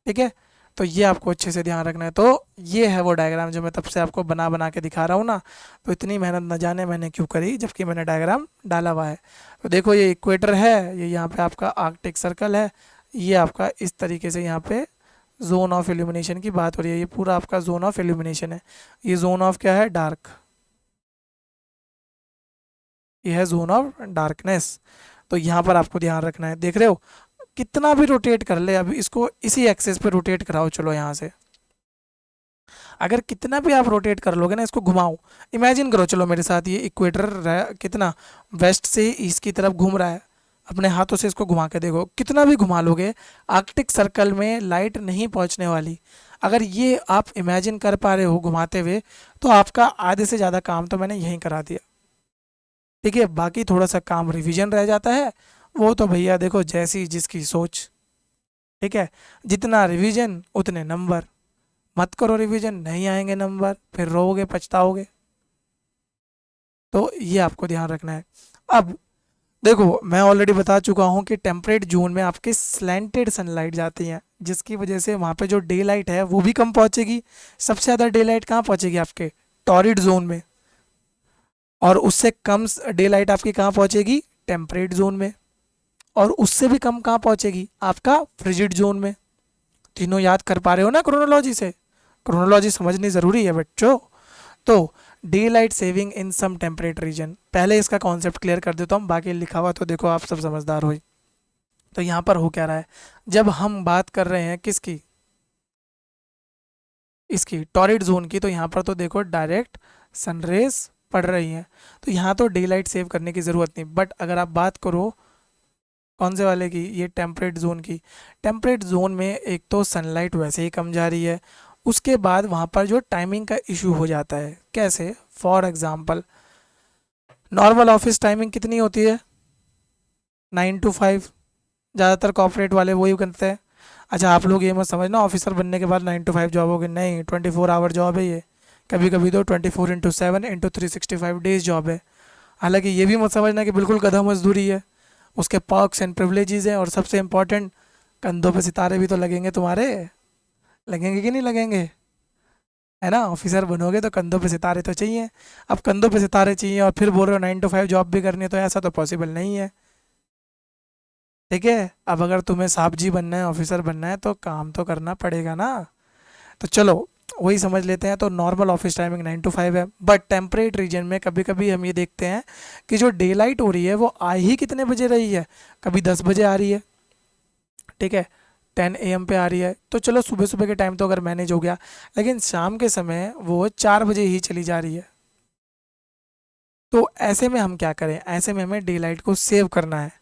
ठीक है। तो ये आपको अच्छे से ध्यान रखना है। तो ये है वो डायग्राम जो मैं तब से आपको बना बना के दिखा रहा हूँ ना, तो इतनी मेहनत न जाने मैंने क्यों करी जबकि मैंने डायग्राम डाला हुआ है। तो देखो ये इक्वेटर है, ये यहाँ पे आपका आर्कटिक सर्कल है, ये आपका इस तरीके से यहाँ पे जोन ऑफ इल्यूमिनेशन की बात हो रही है, ये पूरा आपका जोन ऑफ इल्यूमिनेशन है। ये जोन ऑफ क्या है, डार्क, ये है जोन ऑफ डार्कनेस। तो यहाँ पर आपको ध्यान रखना है, देख रहे हो कितना भी रोटेट कर ले, अभी इसको इसी एक्सेस पे रोटेट कराओ, चलो यहाँ से, अगर कितना भी आप रोटेट कर लोगे ना, इसको घुमाओ, इमेजिन करो, चलो मेरे साथ, ये इक्वेटर कितना वेस्ट से ईस्ट की तरफ घूम रहा है, अपने हाथों से इसको घुमा के देखो, कितना भी घुमा लोगे आर्कटिक सर्कल में लाइट नहीं पहुंचने वाली। अगर ये आप इमेजिन कर पा रहे हो घुमाते हुए, तो आपका आधे से ज़्यादा काम तो मैंने यहीं करा दिया, ठीक है। बाकी थोड़ा सा काम रिवीजन रह जाता है, वो तो भैया देखो जैसी जिसकी सोच, ठीक है। जितना रिवीजन उतने नंबर, मत करो रिवीजन, नहीं आएंगे नंबर, फिर रोओगे पछताओगे। तो ये आपको ध्यान रखना है। अब देखो मैं ऑलरेडी बता चुका हूँ कि टेम्परेट जोन में आपके स्लैंटेड सनलाइट जाती हैं, जिसकी वजह से वहाँ पे जो डे लाइट है वो भी कम पहुँचेगी। सबसे ज़्यादा डे लाइट कहाँ पहुँचेगी, आपके टॉरिड जोन में, और उससे कम डे लाइट आपकी कहाँ पहुँचेगी, टेम्परेट जोन में, और उससे भी कम कहाँ पहुँचेगी, आपका फ्रिजिड जोन में। तीनों याद कर पा रहे हो ना क्रोनोलॉजी से, क्रोनोलॉजी समझनी ज़रूरी है बच्चों। तो daylight saving in some temperate region. पहले इसका कॉन्सेप्ट क्लियर कर देता हूँ, बाकी लिखा हुआ तो देखो आप सब समझदार हो। तो यहाँ पर हो क्या रहा है, जब हम बात कर रहे हैं किसकी, इसकी टॉरिड जोन की, तो यहाँ पर तो देखो डायरेक्ट सनरेज पड़ रही हैं, तो यहाँ तो डे लाइट सेव करने की ज़रूरत नहीं। बट अगर आप बात करो कौन से वाले की, ये टेम्परेट जोन की, टेम्परेट जोन में एक तो सनलाइट वैसे ही कम जा रही है, उसके बाद वहाँ पर जो टाइमिंग का इशू हो जाता है। कैसे? For example normal office timing कितनी होती है, 9 to 5, ज़्यादातर कॉर्पोरेट वाले वही करते हैं। अच्छा आप लोग ये मत समझना ऑफिसर बनने के बाद 9 to 5 जॉब होगी, नहीं, 24 आवर जॉब है ये, कभी कभी तो 24x7 365 डेज जॉब है। हालांकि ये भी मत समझना कि बिल्कुल गधा मजदूरी है, उसके पर्क्स एंड प्रिविलेजेस हैं, और सबसे इम्पोर्टेंट कंधों पे सितारे भी तो लगेंगे तुम्हारे, लगेंगे कि नहीं लगेंगे, है ना? ऑफिसर बनोगे तो कंधों पे सितारे तो चाहिए। अब कंधों पे सितारे चाहिए और फिर बोल रहे हो 9 to 5 जॉब भी करनी है, तो ऐसा तो पॉसिबल नहीं है। ठीक है, अब अगर तुम्हें साहब जी बनना है, ऑफिसर बनना है, तो काम तो करना पड़ेगा ना। तो चलो वही समझ लेते हैं। तो नॉर्मल ऑफिस टाइमिंग 9 to 5 है, बट टेम्परेट रीजन में कभी कभी हम ये देखते हैं कि जो डे लाइट हो रही है वो आ ही कितने बजे रही है, कभी 10 बजे आ रही है, ठीक है, 10 AM पे आ रही है, तो चलो सुबह सुबह के टाइम तो अगर मैनेज हो गया, लेकिन शाम के समय वो 4 बजे ही चली जा रही है। तो ऐसे में हम क्या करें, ऐसे में हमें डे लाइट को सेव करना है,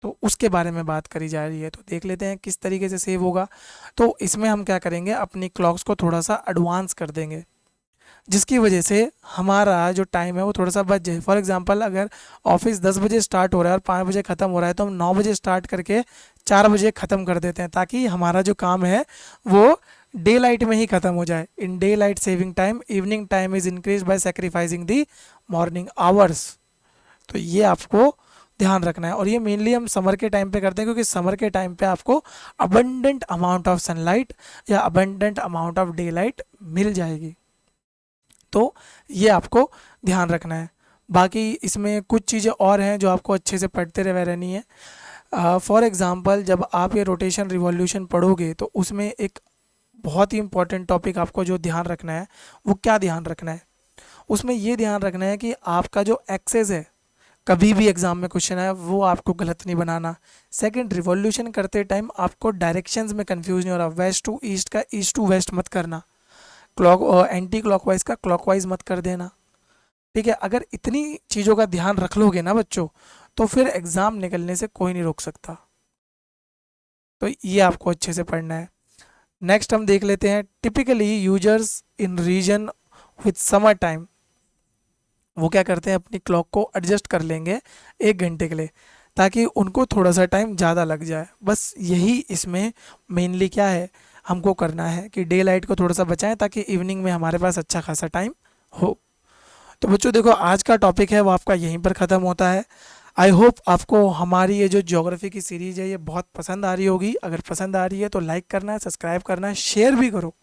तो उसके बारे में बात करी जा रही है। तो देख लेते हैं किस तरीके से सेव होगा। तो इसमें हम क्या करेंगे, अपनी क्लॉक्स को थोड़ा सा एडवांस कर देंगे, जिसकी वजह से हमारा जो टाइम है वो थोड़ा सा बच जाए। फॉर एग्जांपल अगर ऑफिस 10 बजे स्टार्ट हो रहा है और 5 बजे ख़त्म हो रहा है, तो हम 9 बजे स्टार्ट करके 4 बजे ख़त्म कर देते हैं, ताकि हमारा जो काम है वो डे लाइट में ही ख़त्म हो जाए। In day light saving time evening time is increase by sacrificing the morning hours. तो ये आपको ध्यान रखना है, और ये मेनली हम समर के टाइम पे करते हैं, क्योंकि समर के टाइम पे आपको अबंडेंट अमाउंट ऑफ सनलाइट या abundant amount of daylight मिल जाएगी। तो ये आपको ध्यान रखना है। बाकी इसमें कुछ चीज़ें और हैं जो आपको अच्छे से पढ़ते रहे रहनी है। फॉर एग्ज़ाम्पल जब आप ये रोटेशन रिवॉल्यूशन पढ़ोगे, तो उसमें एक बहुत ही इंपॉर्टेंट टॉपिक आपको जो ध्यान रखना है, वो क्या ध्यान रखना है, उसमें ये ध्यान रखना है कि आपका जो एक्सेस है, कभी भी एग्जाम में क्वेश्चन है वो आपको गलत नहीं बनाना। सेकंड, रिवॉल्यूशन करते टाइम आपको डायरेक्शंस में कंफ्यूज नहीं हो रहा, वेस्ट टू ईस्ट का ईस्ट टू वेस्ट मत करना, क्लॉक एंटी क्लॉकवाइज का क्लॉकवाइज मत कर देना। ठीक है, अगर इतनी चीज़ों का ध्यान रख लोगे ना बच्चों, तो फिर एग्ज़ाम निकलने से कोई नहीं रोक सकता। तो ये आपको अच्छे से पढ़ना है। नेक्स्ट हम देख लेते हैं, typically users in region with summer time, वो क्या करते हैं, अपनी क्लॉक को एडजस्ट कर लेंगे 1 घंटे के लिए, ताकि उनको थोड़ा सा टाइम ज़्यादा लग जाए। बस यही इसमें मेनली क्या है हमको करना है, कि डे लाइट को थोड़ा सा बचाएं, ताकि इवनिंग में हमारे पास अच्छा खासा टाइम हो। तो बच्चों देखो आज का टॉपिक है वो आपका यहीं पर ख़त्म होता है। आई होप आपको हमारी ये जो ज्योग्राफी की सीरीज़ है ये बहुत पसंद आ रही होगी। अगर पसंद आ रही है तो लाइक करना है, सब्सक्राइब करना है, शेयर भी करो।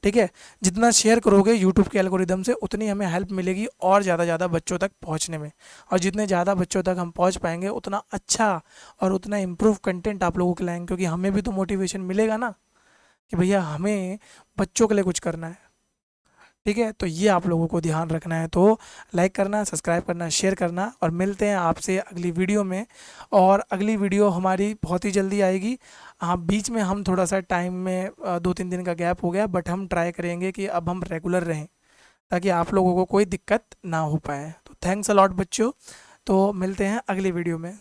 ठीक है, जितना शेयर करोगे यूट्यूब के एल्गोरिदम से, उतनी हमें हेल्प मिलेगी और ज़्यादा बच्चों तक पहुंचने में, और जितने ज़्यादा बच्चों तक हम पहुंच पाएंगे उतना अच्छा और उतना इम्प्रूव कंटेंट आप लोगों के लाएंगे, क्योंकि हमें भी तो मोटिवेशन मिलेगा ना कि भैया हमें बच्चों के लिए कुछ करना है। ठीक है, तो ये आप लोगों को ध्यान रखना है। तो लाइक करना, सब्सक्राइब करना, शेयर करना, और मिलते हैं आपसे अगली वीडियो में। और अगली वीडियो हमारी बहुत ही जल्दी आएगी। हाँ, बीच में हम थोड़ा सा टाइम में 2-3 दिन का गैप हो गया, बट हम ट्राई करेंगे कि अब हम रेगुलर रहें, ताकि आप लोगों को कोई दिक्कत ना हो पाए। तो थैंक्स अ लॉट बच्चों, तो मिलते हैं अगली वीडियो में।